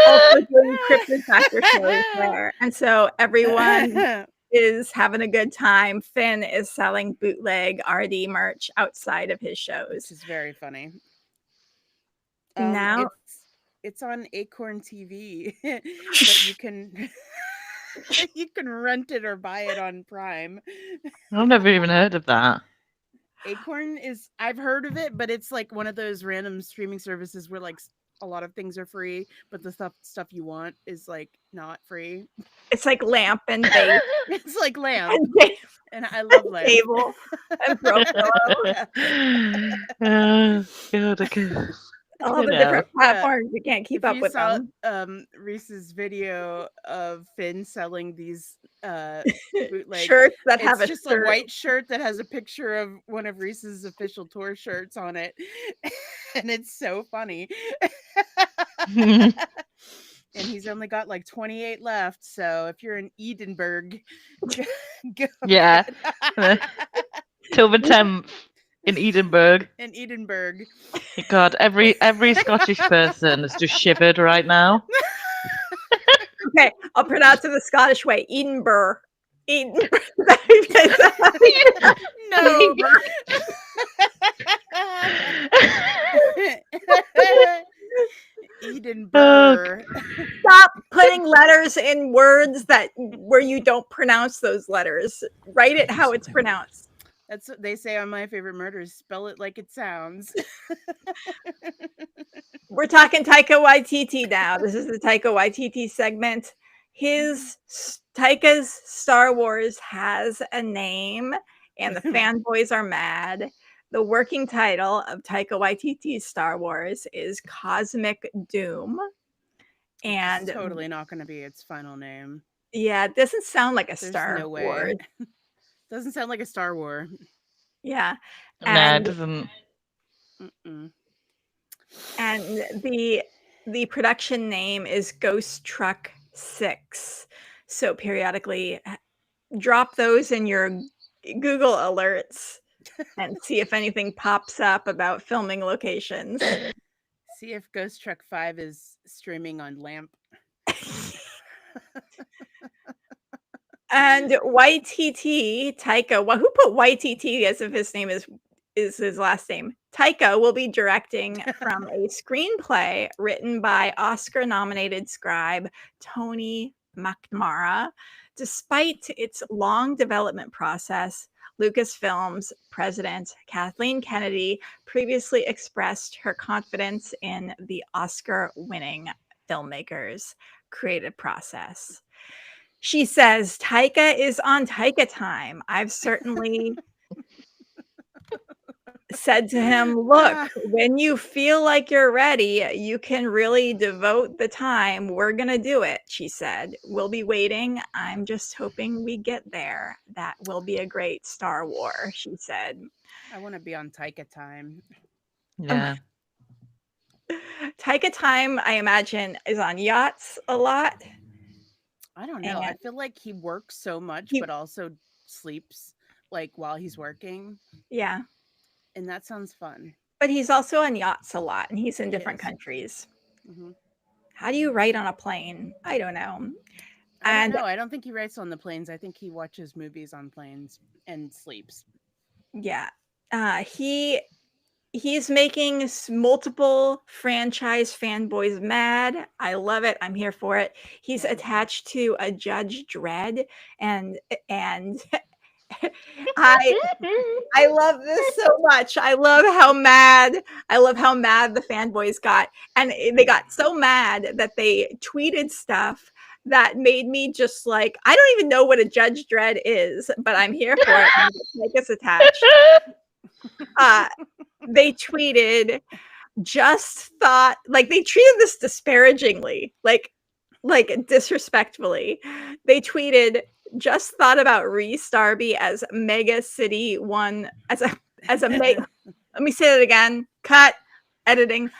[SPEAKER 1] also doing cryptid factor shows there. And so everyone is having a good time. Finn is selling bootleg RD merch outside of his shows.
[SPEAKER 2] Which is very funny.
[SPEAKER 1] Now
[SPEAKER 2] it's on Acorn TV, but you can you can rent it or buy it on Prime.
[SPEAKER 3] I've never even heard of that.
[SPEAKER 2] Acorn I've heard of it, but it's like one of those random streaming services where like a lot of things are free, but the stuff you want is like not free.
[SPEAKER 1] It's like Lamp and Babe.
[SPEAKER 2] It's like Lamp, and I love Lamp.
[SPEAKER 1] Table and Throw
[SPEAKER 3] God,
[SPEAKER 1] all the different platforms you can't keep up with them.
[SPEAKER 2] Rhys's video of Finn selling these bootleg
[SPEAKER 1] shirts that have
[SPEAKER 2] just a white shirt that has a picture of one of Rhys's official tour shirts on it, and it's so funny. And he's only got like 28 left, so if you're in Edinburgh, go
[SPEAKER 3] yeah, till the 10th. In Edinburgh. God, every Scottish person is just shivered right now.
[SPEAKER 1] Okay, I'll pronounce it the Scottish way. Edinburgh.
[SPEAKER 2] No. Edinburgh.
[SPEAKER 1] Stop putting letters in words where you don't pronounce those letters. Write it how it's pronounced.
[SPEAKER 2] That's what they say on My Favorite Murders. Spell it like it sounds.
[SPEAKER 1] We're talking Taika Waititi now. This is the Taika Waititi segment. Taika's Star Wars has a name, and the fanboys are mad. The working title of Taika Waititi's Star Wars is Cosmic Doom. And
[SPEAKER 2] it's totally not going to be its final name.
[SPEAKER 1] Yeah, it doesn't sound like a Star Wars.
[SPEAKER 2] Doesn't sound like a Star Wars.
[SPEAKER 1] Yeah.
[SPEAKER 3] No, it doesn't.
[SPEAKER 1] And the production name is Ghost Truck 6. So periodically drop those in your Google alerts and see if anything pops up about filming locations.
[SPEAKER 2] See if Ghost Truck 5 is streaming on Lamp.
[SPEAKER 1] And YTT Taika, who put YTT as if his name is his last name? Taika will be directing from a screenplay written by Oscar-nominated scribe Tony McNamara. Despite its long development process, Lucasfilm's president Kathleen Kennedy previously expressed her confidence in the Oscar-winning filmmaker's creative process. She says, Taika is on Taika time. I've certainly said to him, look, when you feel like you're ready, you can really devote the time. We're going to do it, she said. We'll be waiting. I'm just hoping we get there. That will be a great Star Wars, she said.
[SPEAKER 2] I want to be on Taika time.
[SPEAKER 3] Yeah.
[SPEAKER 1] Taika time, I imagine, is on yachts a lot.
[SPEAKER 2] I don't know. I feel like he works so much, but also sleeps like while he's working.
[SPEAKER 1] Yeah.
[SPEAKER 2] And that sounds fun.
[SPEAKER 1] But he's also on yachts a lot, and he's in different countries. Mm-hmm. How do you write on a plane? I don't know.
[SPEAKER 2] I don't think he writes on the planes. I think he watches movies on planes and sleeps.
[SPEAKER 1] Yeah. He's making multiple franchise fanboys mad. I love it. I'm here for it. He's attached to a Judge Dredd, and I love this so much. I love how mad the fanboys got, and they got so mad that they tweeted stuff that made me just like, I don't even know what a Judge Dredd is, but I'm here for it. I'm gonna take us attached. They tweeted, just thought, like they treated this disparagingly, like disrespectfully. They tweeted, just thought about Rhys Darby as Mega City One as a let me say that again. Cut. Editing.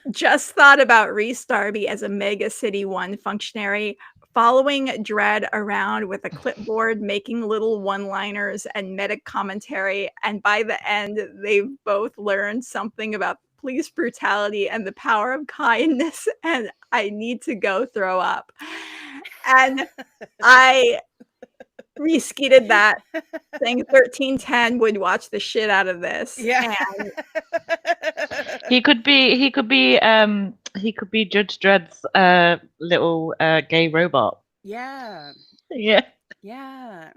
[SPEAKER 1] Just thought about Rhys Darby as a Mega City One functionary following Dredd around with a clipboard, making little one-liners and meta commentary, and by the end, they've both learned something about police brutality and the power of kindness, and I need to go throw up. And I reskeeted that, saying 1310 would watch the shit out of this.
[SPEAKER 2] Yeah.
[SPEAKER 1] And
[SPEAKER 3] He could be Judge Dredd's little gay robot.
[SPEAKER 2] Yeah.
[SPEAKER 3] Yeah.
[SPEAKER 2] Yeah.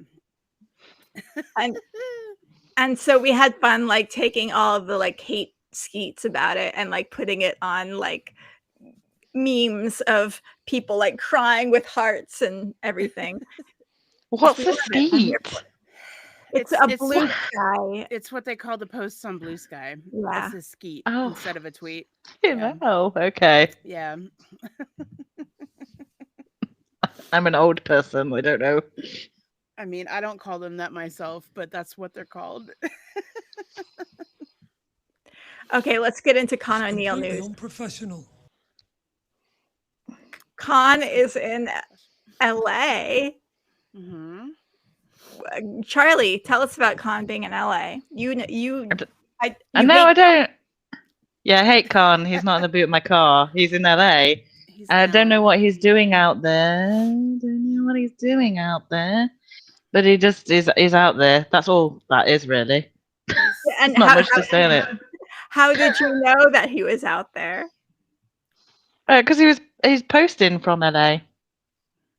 [SPEAKER 1] and so we had fun, like taking all of the like hate skeets about it and like putting it on like memes of people like crying with hearts and everything.
[SPEAKER 3] What's
[SPEAKER 1] We
[SPEAKER 3] a
[SPEAKER 1] love it. I'm here
[SPEAKER 3] skeet?
[SPEAKER 1] for it. It's a blue sky.
[SPEAKER 2] It's what they call the posts on Blue Sky.
[SPEAKER 1] Yeah.
[SPEAKER 2] It's a skeet
[SPEAKER 3] Oh.
[SPEAKER 2] instead of a tweet.
[SPEAKER 3] Yeah. Oh, okay.
[SPEAKER 2] Yeah.
[SPEAKER 3] I'm an old person. I don't know.
[SPEAKER 2] I mean, I don't call them that myself, but that's what they're called.
[SPEAKER 1] Okay, let's get into Con O'Neill news.
[SPEAKER 5] Unprofessional.
[SPEAKER 1] Con is in LA.
[SPEAKER 2] Mm-hmm.
[SPEAKER 1] Charlie, tell us about Con being in LA.
[SPEAKER 3] I don't. Yeah, I hate Khan. He's not in the boot of my car. He's in LA. I don't know what he's doing out there. Don't know what he's doing out there. But he just is out there. That's all that is, really.
[SPEAKER 1] And
[SPEAKER 3] Not much to say on it.
[SPEAKER 1] How did you know that he was out there?
[SPEAKER 3] Because he's posting from LA.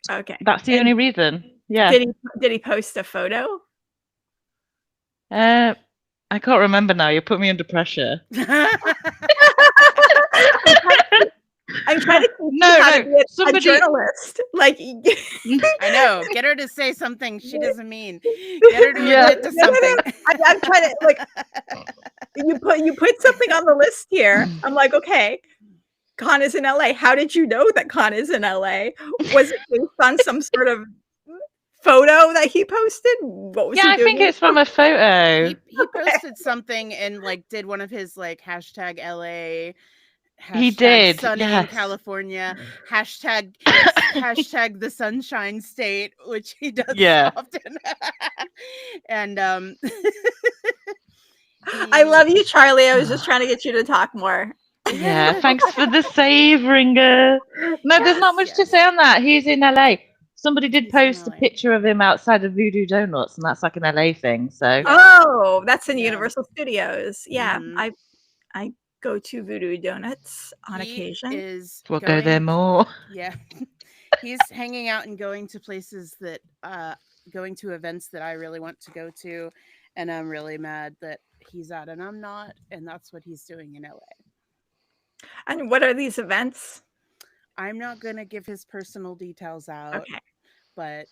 [SPEAKER 1] Okay.
[SPEAKER 3] That's the only reason. Yeah.
[SPEAKER 1] Did he post a photo?
[SPEAKER 3] I can't remember now. You put me under pressure.
[SPEAKER 1] I'm trying to be a journalist. Like,
[SPEAKER 2] I know. Get her to say something she doesn't mean. Get her to admit to something.
[SPEAKER 1] I'm trying to like. You put something on the list here. I'm like, okay, Con is in LA. How did you know that Con is in LA? Was it based on some sort of photo that he posted? What was he doing?
[SPEAKER 3] I think it's from a photo.
[SPEAKER 2] He posted something and like did one of his like hashtag LA.
[SPEAKER 3] He did.
[SPEAKER 2] Sunny in California. Hashtag the Sunshine State, which he does so often. And
[SPEAKER 1] I love you, Charlie. I was just trying to get you to talk more.
[SPEAKER 3] Yeah, thanks for the save, Ringa. No, there's not much to say on that. He's in LA. Somebody did post a picture of him outside of Voodoo Donuts, and that's like an LA thing. So
[SPEAKER 1] that's in Universal Studios. Yeah, I go to Voodoo Donuts on occasion.
[SPEAKER 3] We'll go there more.
[SPEAKER 2] Yeah, he's hanging out and going to places that going to events that I really want to go to, and I'm really mad that he's out and I'm not, and that's what he's doing in LA.
[SPEAKER 1] And what are these events?
[SPEAKER 2] I'm not gonna give his personal details out, but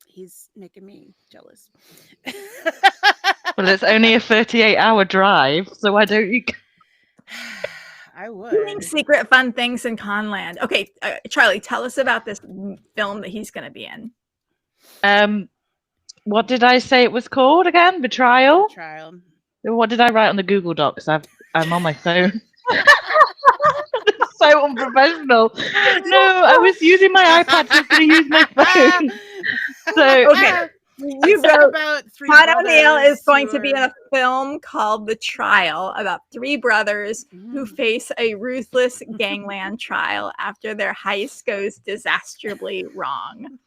[SPEAKER 2] he's making me jealous.
[SPEAKER 3] Well, it's only a 38-hour drive, so why don't you?
[SPEAKER 2] I would.
[SPEAKER 1] Doing secret fun things in Conland. Okay, Charlie, tell us about this film that he's going to be in.
[SPEAKER 3] What did I say it was called again? Betrayal?
[SPEAKER 2] Betrayal.
[SPEAKER 3] What did I write on the Google Docs? I'm on my phone. So unprofessional. No, I was using my iPad just to use my phone. So
[SPEAKER 1] okay. You wrote Con O'Neill is going to be in a film called The Trial about three brothers who face a ruthless gangland trial after their heist goes disastrously wrong.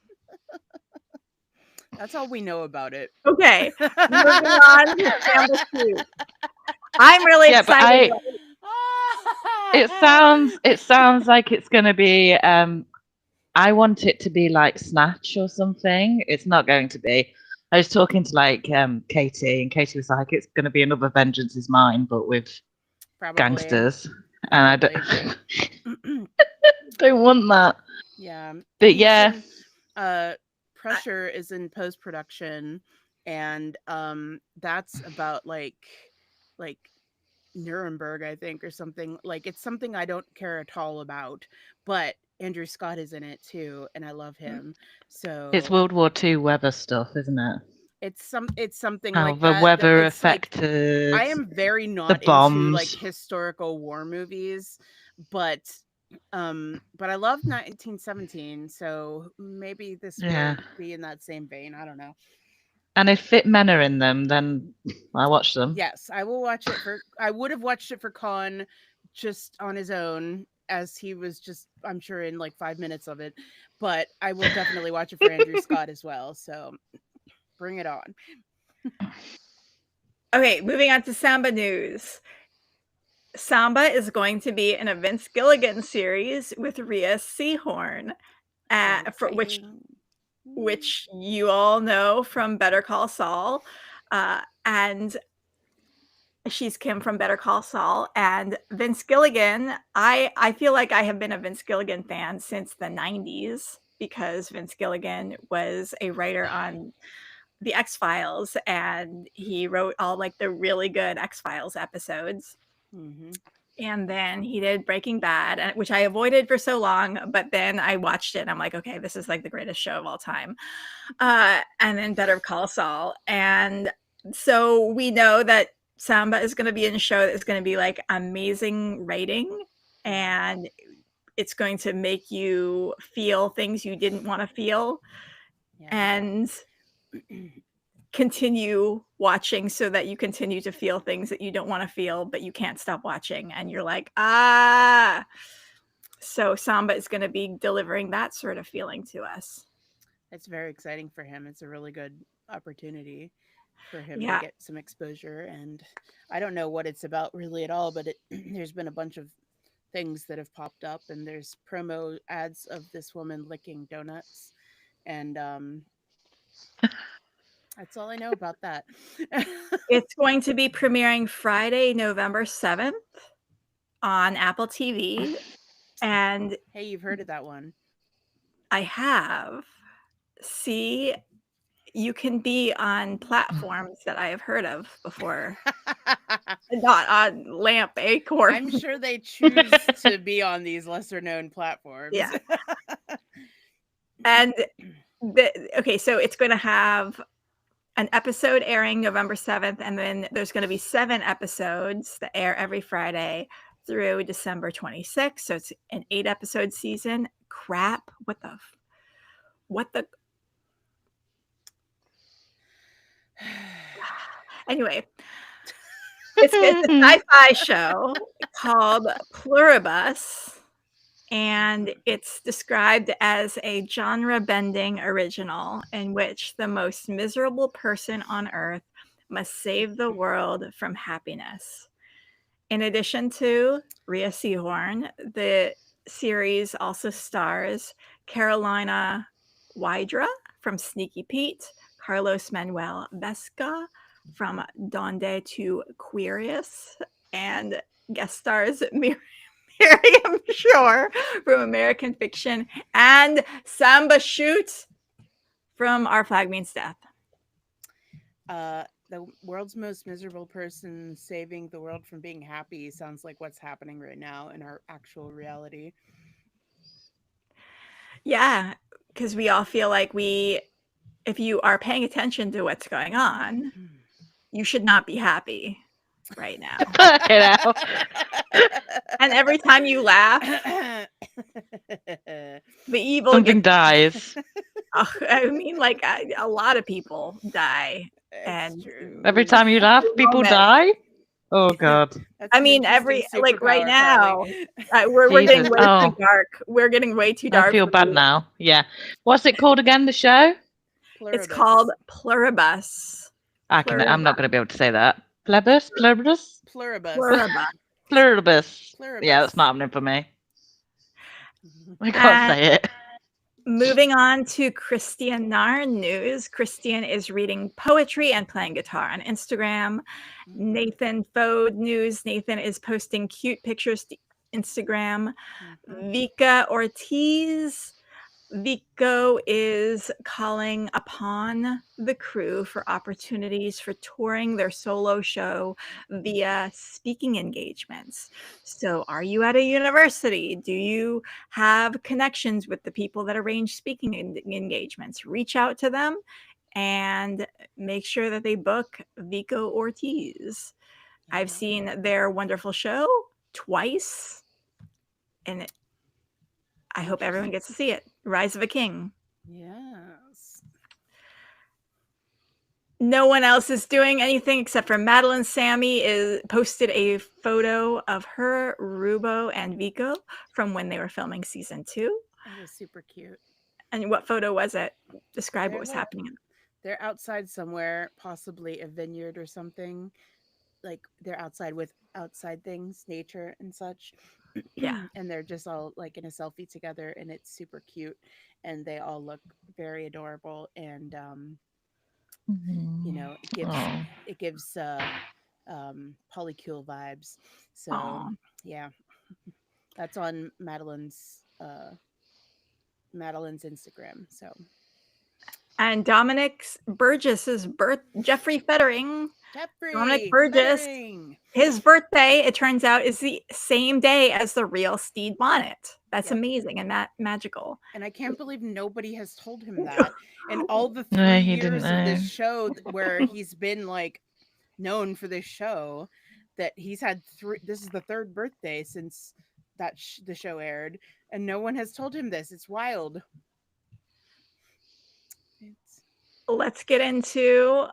[SPEAKER 2] That's all we know about it.
[SPEAKER 1] Okay. Moving on to Campbell Soup. I'm really excited.
[SPEAKER 3] It sounds like it's going to be I want it to be like Snatch or something. It's not going to be. I was talking to like Katie, and Katie was like, "It's going to be another Vengeance Is Mine, but with gangsters." And I don't want that.
[SPEAKER 2] Yeah,
[SPEAKER 3] but yeah.
[SPEAKER 2] Pressure is in post production, and that's about like Nuremberg, I think, or something. Like it's something I don't care at all about, but Andrew Scott is in it too, and I love him. So
[SPEAKER 3] it's World War II weather stuff, isn't it?
[SPEAKER 2] It's something
[SPEAKER 3] how
[SPEAKER 2] like
[SPEAKER 3] the
[SPEAKER 2] that,
[SPEAKER 3] weather affected.
[SPEAKER 2] Like, I am very not
[SPEAKER 3] the bombs.
[SPEAKER 2] into like historical war movies, but But I loved 1917, so maybe this
[SPEAKER 3] Yeah.
[SPEAKER 2] will be in that same vein. I don't know.
[SPEAKER 3] And if fit men are in them, then I watch them.
[SPEAKER 2] Yes, I will watch it for. I would have watched it for Con, just on his own, as he was just, I'm sure, in like 5 minutes of it. But I will definitely watch it for Andrew Scott as well. So bring it on.
[SPEAKER 1] Okay, moving on to Samba news. Samba is going to be in a Vince Gilligan series with Rhea Seehorn, for which you all know from Better Call Saul, and she's Kim from Better Call Saul. And Vince Gilligan, I feel like I have been a Vince Gilligan fan since the 90s, because Vince Gilligan was a writer on the X-Files, and he wrote all like the really good X-Files episodes.
[SPEAKER 2] Mm-hmm.
[SPEAKER 1] And then he did Breaking Bad, which I avoided for so long, but then I watched it and I'm like, okay, this is like the greatest show of all time. And then Better Call Saul. And so we know that Samba is going to be in a show that's going to be like amazing writing, and it's going to make you feel things you didn't want to feel, and continue watching so that you continue to feel things that you don't want to feel, but you can't stop watching. And you're like, so Samba is going to be delivering that sort of feeling to us.
[SPEAKER 2] It's very exciting for him. It's a really good opportunity for him to get some exposure. And I don't know what it's about really at all, but there's been a bunch of things that have popped up, and there's promo ads of this woman licking donuts. And that's all I know about that.
[SPEAKER 1] It's going to be premiering Friday, November 7th on Apple TV. And
[SPEAKER 2] hey, you've heard of that one?
[SPEAKER 1] I have. See, you can be on platforms that I have heard of before. Not on Lamp Acorn.
[SPEAKER 2] I'm sure they choose to be on these lesser known platforms.
[SPEAKER 1] Yeah. And okay, so it's going to have an episode airing November 7th, and then there's going to be 7 episodes that air every Friday through December 26th. So it's an 8-episode season. Crap. What the anyway, it's a sci-fi show called Pluribus, and it's described as a genre-bending original in which the most miserable person on Earth must save the world from happiness. In addition to Rhea Seehorn, the series also stars Carolina Wydra from Sneaky Pete, Carlos Manuel Vesca from Donde to Queerius, and guest stars Miriam Shore from American Fiction, and Samba Shoot from Our Flag Means Death.
[SPEAKER 2] The world's most miserable person saving the world from being happy sounds like what's happening right now in our actual reality.
[SPEAKER 1] Yeah, because we all feel like if you are paying attention to what's going on, you should not be happy right now. And every time you laugh, the evil
[SPEAKER 3] something dies.
[SPEAKER 1] I mean, like a lot of people die, and
[SPEAKER 2] true.
[SPEAKER 3] Every time you laugh, people die. Oh God!
[SPEAKER 1] I mean, like right now, we're getting way too dark. We're getting way too dark.
[SPEAKER 3] I feel bad now. Yeah. What's it called again? The show?
[SPEAKER 1] Pluribus. It's called Pluribus.
[SPEAKER 3] I'm not going to be able to say that. Pluribus.
[SPEAKER 2] Pluribus.
[SPEAKER 3] Pluribus. Yeah, that's not happening for me. I can't say it.
[SPEAKER 1] Moving on to Christian Narn news. Christian is reading poetry and playing guitar on Instagram. Nathan Fode news. Nathan is posting cute pictures to Instagram. Vika Ortiz. Vico is calling upon the crew for opportunities for touring their solo show via speaking engagements. So are you at a university? Do you have connections with the people that arrange speaking engagements? Reach out to them and make sure that they book Vico Ortiz. I've seen their wonderful show twice, and I hope everyone gets to see it. Rise of a King.
[SPEAKER 2] Yes.
[SPEAKER 1] No one else is doing anything except for Madeline Sammy posted a photo of her, Rubo, and Vico from when they were filming season 2.
[SPEAKER 2] It was super cute.
[SPEAKER 1] And what photo was it? Describe
[SPEAKER 2] They're
[SPEAKER 1] what was
[SPEAKER 2] like-
[SPEAKER 1] happening.
[SPEAKER 2] They're outside somewhere, possibly a vineyard or something. Like they're outside with outside things, nature and such.
[SPEAKER 1] Yeah.
[SPEAKER 2] And they're just all like in a selfie together, and it's super cute. And they all look very adorable. And you know, it gives polycule vibes. So
[SPEAKER 1] Aw.
[SPEAKER 2] yeah, that's on Madeline's Instagram. So
[SPEAKER 1] And Burgess's Jeffrey Fettering. Dominic
[SPEAKER 2] Jeffrey
[SPEAKER 1] Burgess.
[SPEAKER 2] Fettering.
[SPEAKER 1] His birthday, it turns out, is the same day as the real Stede Bonnet. That's
[SPEAKER 2] Yep.
[SPEAKER 1] amazing and magical.
[SPEAKER 2] And I can't believe nobody has told him that. And all the 3
[SPEAKER 3] he
[SPEAKER 2] years
[SPEAKER 3] didn't
[SPEAKER 2] of this
[SPEAKER 3] know.
[SPEAKER 2] show where he's been like known for this show, that he's had this is the 3rd birthday since that the show aired, and no one has told him this. It's wild.
[SPEAKER 1] Let's get into.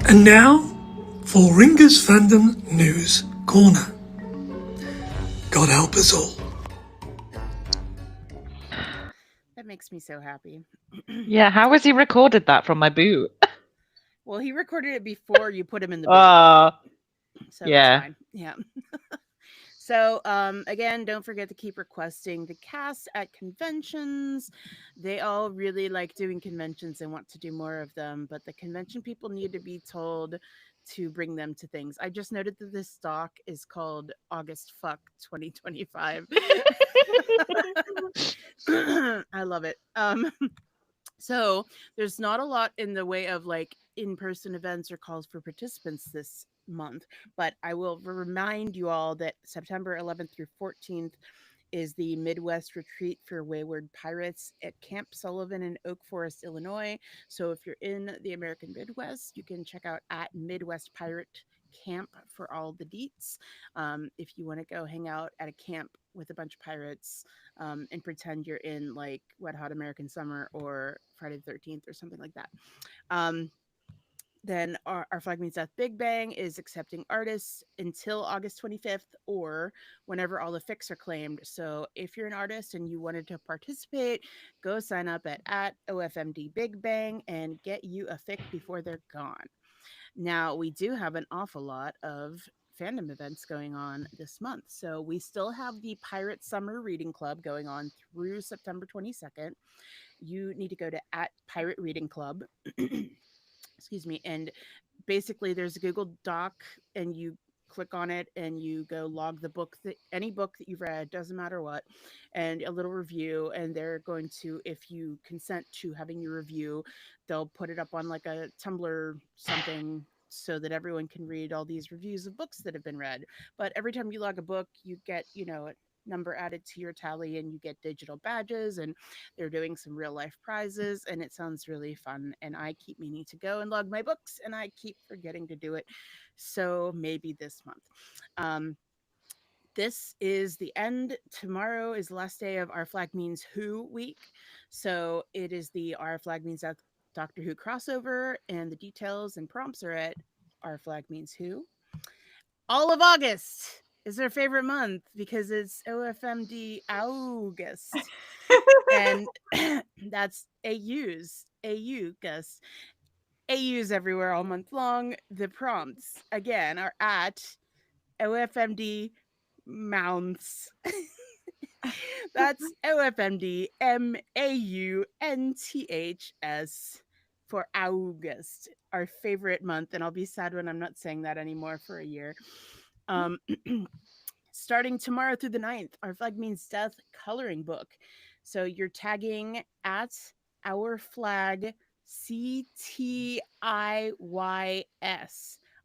[SPEAKER 5] And now for Ringa's Fandom News Corner. God help us all.
[SPEAKER 2] That makes me so happy.
[SPEAKER 3] Yeah, how has he recorded that from my boot?
[SPEAKER 2] Well, he recorded it before you put him in the boot. So
[SPEAKER 3] yeah.
[SPEAKER 2] it's fine. Yeah. So again, don't forget to keep requesting the cast at conventions. They all really like doing conventions and want to do more of them, but the convention people need to be told to bring them to things. I just noted that this doc is called August Fuck 2025. I love it. So there's not a lot in the way of like in-person events or calls for participants this month, but I will remind you all that September 11th through 14th is the Midwest Retreat for Wayward Pirates at Camp Sullivan in Oak Forest, Illinois. So if you're in the American Midwest, you can check out at Midwest Pirate Camp for all the deets. If you want to go hang out at a camp with a bunch of pirates and pretend you're in like Wet Hot American Summer or Friday the 13th or something like that. Then our Flag Means Death Big Bang is accepting artists until August 25th or whenever all the fics are claimed. So if you're an artist and you wanted to participate, go sign up at OFMD Big Bang and get you a fic before they're gone. Now, we do have an awful lot of fandom events going on this month. So we still have the Pirate Summer Reading Club going on through September 22nd. You need to go to @Pirate Reading Club. Excuse me. And basically there's a Google Doc and you click on it and you go log the book, any book that you've read, doesn't matter what, and a little review. And they're going to, if you consent to having your review, they'll put it up on like a Tumblr something so that everyone can read all these reviews of books that have been read. But every time you log a book, you get, a number added to your tally and you get digital badges, and they're doing some real life prizes, and it sounds really fun. And I keep meaning to go and log my books and I keep forgetting to do it. So maybe this month. This is the end. Tomorrow is the last day of Our Flag Means Who week. So it is the Our Flag Means Death Doctor Who crossover, and the details and prompts are at Our Flag Means Who. All of August is their favorite month because it's OFMD August. And that's AUs everywhere all month long. The prompts, again, are at OFMD Mounts. That's OFMD MAUNTHS for August, our favorite month. And I'll be sad when I'm not saying that anymore for a year. Starting tomorrow through the 9th, Our Flag Means Death coloring book. So you're tagging at Our Flag CTIYS.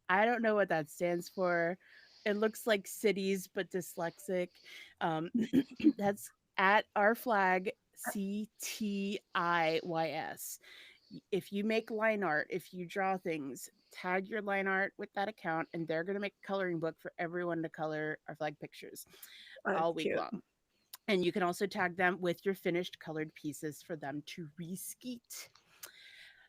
[SPEAKER 2] I don't know what that stands for. It looks like cities, but dyslexic. That's at Our Flag CTIYS. If you make line art, if you draw things, tag your line art with that account, and they're going to make a coloring book for everyone to color Our Flag pictures all week long. And you can also tag them with your finished colored pieces for them to reskeet.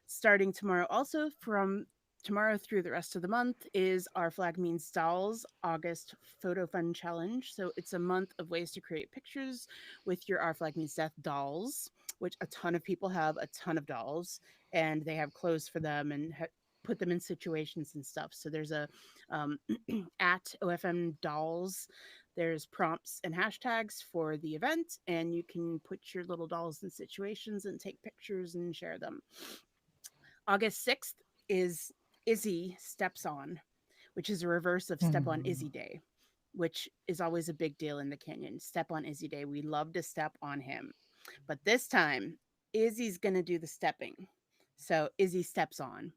[SPEAKER 2] Starting tomorrow, also from tomorrow through the rest of the month, is Our Flag Means Dolls August Photo Fun Challenge. So it's a month of ways to create pictures with your Our Flag Means Death dolls, which a ton of people have a ton of dolls, and they have clothes for them and put them in situations and stuff. So there's a at OFM Dolls. There's prompts and hashtags for the event, and you can put your little dolls in situations and take pictures and share them. August 6th is Izzy Steps On, which is a reverse of Step on Izzy Day, which is always a big deal in the canyon. Step on Izzy Day. We love to step on him. But this time, Izzy's going to do the stepping. So Izzy steps on.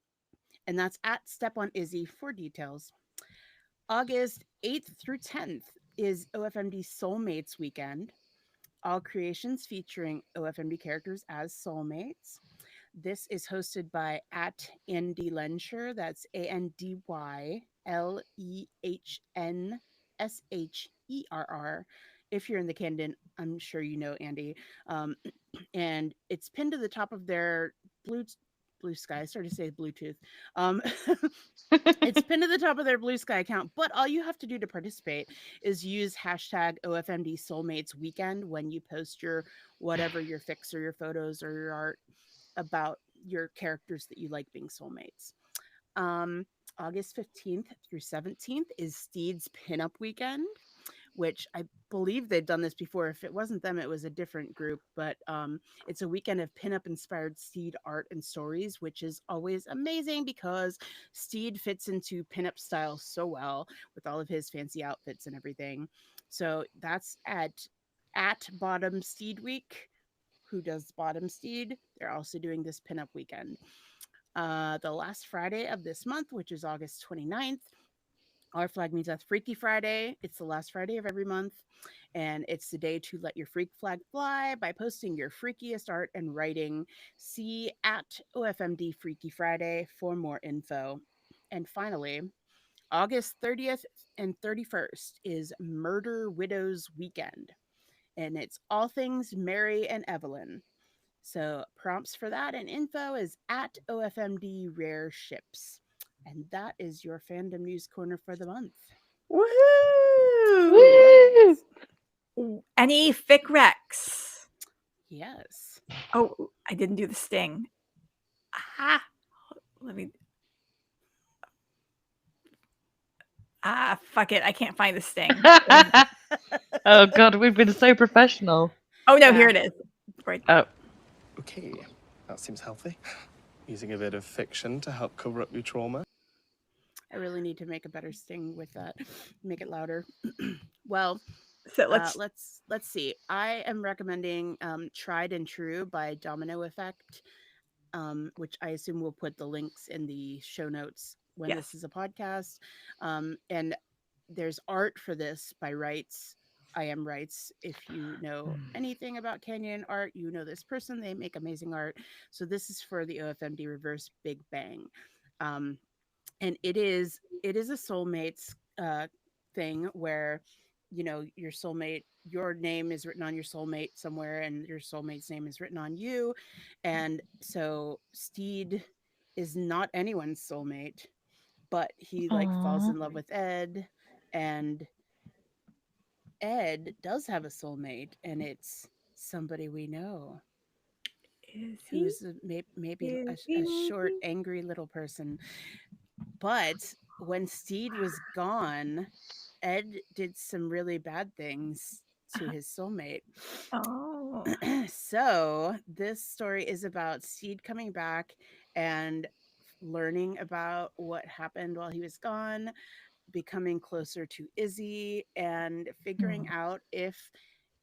[SPEAKER 2] And that's at Step on Izzy for details. August 8th through 10th is OFMD Soulmates Weekend. All creations featuring OFMD characters as soulmates. This is hosted by at Andy Lensher. That's ANDYLEHNSHERR. If you're in the Camden, I'm sure you know Andy. And it's pinned to the top of their blue sky. I started to say Bluetooth. It's pinned to the top of their Blue Sky account, but all you have to do to participate is use hashtag OFMD Soulmates Weekend when you post your whatever, your fics or your photos or your art about your characters that you like being soulmates. August 15th through 17th is Stede's Pinup Weekend, which I believe they've done this before. If it wasn't them, it was a different group, but it's a weekend of pinup inspired Stede art and stories, which is always amazing because Stede fits into pinup style so well with all of his fancy outfits and everything. So that's at Bottom Stede Week. Who does Bottom Stede? They're also doing this pinup weekend. The last Friday of this month, which is August 29th, Our Flag Means Death Freaky Friday. It's the last Friday of every month, and it's the day to let your freak flag fly by posting your freakiest art and writing. See at OFMD Freaky Friday for more info. And finally, August 30th and 31st is Murder Widows Weekend, and it's all things Mary and Evelyn. So prompts for that and info is at OFMD Rare Ships. And that is your fandom news corner for the month.
[SPEAKER 1] Woohoo! Woo! Any Fic Recs?
[SPEAKER 2] Yes.
[SPEAKER 1] Oh, I didn't do the sting. Let me. Fuck it. I can't find the sting.
[SPEAKER 3] Oh God, we've been so professional.
[SPEAKER 1] Oh no, here it is. Right.
[SPEAKER 3] Oh.
[SPEAKER 6] Okay, that seems healthy. Using a bit of fiction to help cover up your trauma.
[SPEAKER 2] I really need to make a better sting with that. Make it louder. Well,
[SPEAKER 1] so
[SPEAKER 2] let's see. I am recommending Tried and True by Domino Effect, which I assume we'll put the links in the show notes when this is a podcast. And there's art for this by Rights. I Am Rights. If you know anything about Canyon art, you know this person. They make amazing art. So this is for the OFMD Reverse Big Bang. And it is a soulmates thing where, you know, your soulmate, your name is written on your soulmate somewhere and your soulmate's name is written on you. And so Stede is not anyone's soulmate, but he falls in love with Ed, and Ed does have a soulmate, and it's somebody we know. Who's maybe a short, angry little person. But when Stede was gone, Ed did some really bad things to his soulmate.
[SPEAKER 1] Oh.
[SPEAKER 2] So this story is about Stede coming back and learning about what happened while he was gone, becoming closer to Izzy, and figuring out if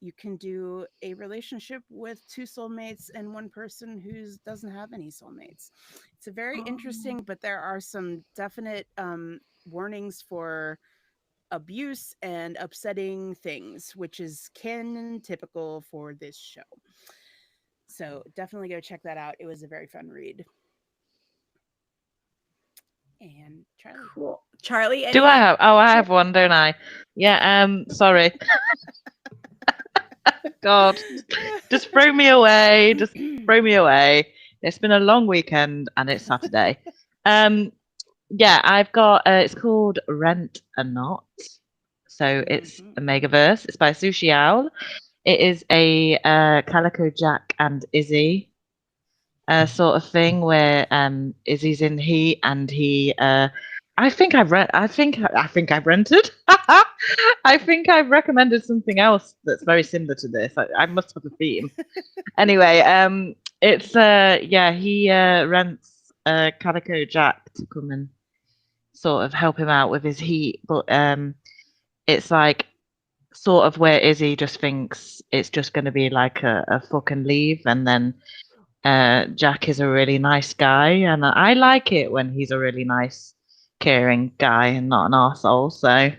[SPEAKER 2] you can do a relationship with two soulmates and one person who doesn't have any soulmates. It's a very interesting, but there are some definite warnings for abuse and upsetting things, which is canon typical for this show. So definitely go check that out. It was a very fun read. And Charlie.
[SPEAKER 1] Cool. Charlie,
[SPEAKER 3] do I have? Oh, I have one, don't I? Yeah. Sorry. God, just throw me away. Just throw me away. It's been a long weekend and it's Saturday. Yeah, I've got. It's called Rent a Knot. So it's a Megaverse. It's by Sushi Owl. It is a Calico Jack and Izzy sort of thing where Izzy's in heat and he. I think I've rented. I think I've recommended something else that's very similar to this. I must have a theme. Anyway, it's he rents Calico Jack to come and sort of help him out with his heat, but it's like sort of where Izzy just thinks it's just going to be like a fucking leave, and then Jack is a really nice guy, and I like it when he's a really nice, caring guy and not an arsehole. So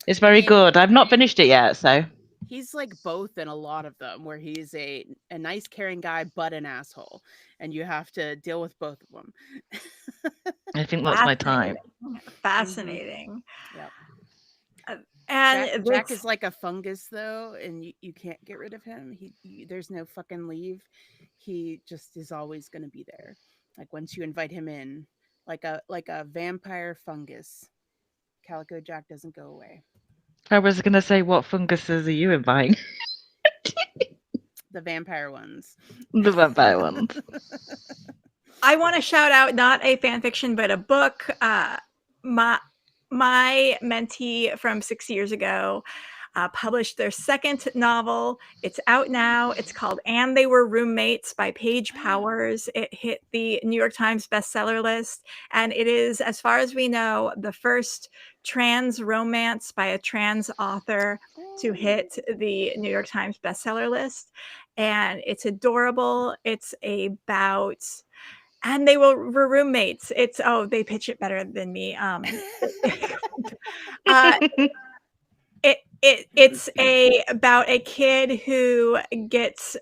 [SPEAKER 3] it's very good. I've not finished it yet, so
[SPEAKER 2] he's like both in a lot of them, where he's a nice, caring guy but an asshole, and you have to deal with both of them.
[SPEAKER 3] I think that's my time.
[SPEAKER 1] Fascinating.
[SPEAKER 2] Yep.
[SPEAKER 1] And
[SPEAKER 2] Jack is like a fungus, though, and you can't get rid of him. There's no fucking leave. He just is always going to be there. Like once you invite him in, like a vampire fungus, Calico Jack doesn't go away.
[SPEAKER 3] I was going to say, what funguses are you inviting?
[SPEAKER 2] The vampire ones.
[SPEAKER 3] The vampire ones.
[SPEAKER 1] I want to shout out not a fanfiction, but a book. My mentee from 6 years ago published their second novel. It's out now. It's called And They Were Roommates by Paige Powers. It hit the New York Times bestseller list. And it is, as far as we know, the first trans romance by a trans author to hit the New York Times bestseller list. And it's adorable. It's about... And they were roommates. It's they pitch it better than me. It's about a kid who gets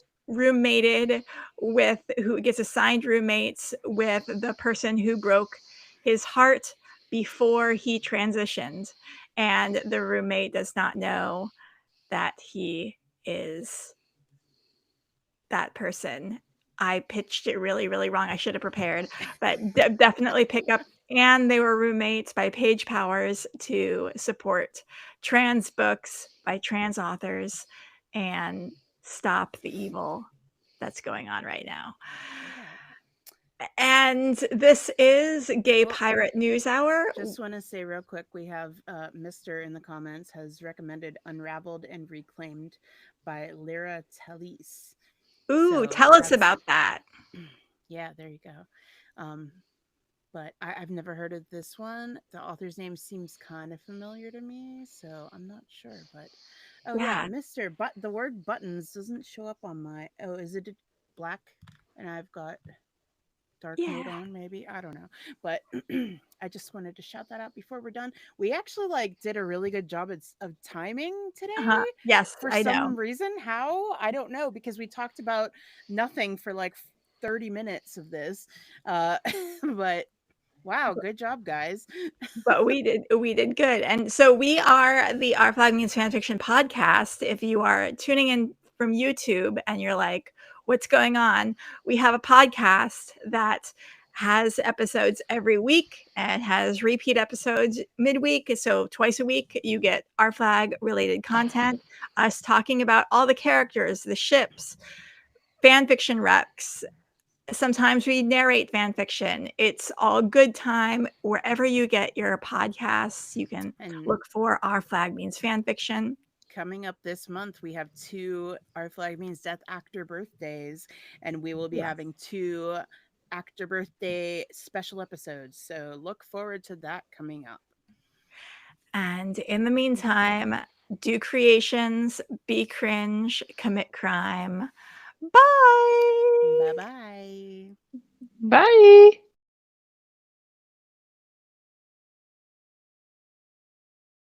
[SPEAKER 1] assigned roommates with the person who broke his heart before he transitioned, and the roommate does not know that he is that person. I pitched it really, really wrong. I should have prepared, but definitely pick up And They Were Roommates by Paige Powers to support trans books by trans authors and stop the evil that's going on right now. And this is Gay Pirate News Hour.
[SPEAKER 2] Just want to say real quick, we have Mr. in the comments has recommended Unraveled and Reclaimed by Lyra Talese.
[SPEAKER 1] Ooh, tell us about that.
[SPEAKER 2] Yeah, there you go. But I've never heard of this one. The author's name seems kind of familiar to me, so I'm not sure. But yeah, Mr. But the word buttons doesn't show up on my. Oh, is it black? And I've got dark mode on, maybe, I don't know, but I just wanted to shout that out before we're done. We actually did a really good job of timing today.
[SPEAKER 1] Yes,
[SPEAKER 2] for some reason. How? I don't know, because we talked about nothing for 30 minutes of this, but wow, good job, guys.
[SPEAKER 1] But we did good. And so we are the Our Flag Means Fanfiction podcast. If you are tuning in from YouTube and you're like, what's going on? We have a podcast that has episodes every week and has repeat episodes midweek. So twice a week, you get Our Flag related content, us talking about all the characters, the ships, fanfiction recs. Sometimes we narrate fanfiction. It's all good time. Wherever you get your podcasts, you can look for Our Flag Means Fanfiction.
[SPEAKER 2] Coming up this month, we have 2 Our Flag Means Death actor birthdays, and we will be having 2 actor birthday special episodes. So look forward to that coming up.
[SPEAKER 1] And in the meantime, do creations, be cringe, commit crime. Bye.
[SPEAKER 2] Bye-bye.
[SPEAKER 3] Bye.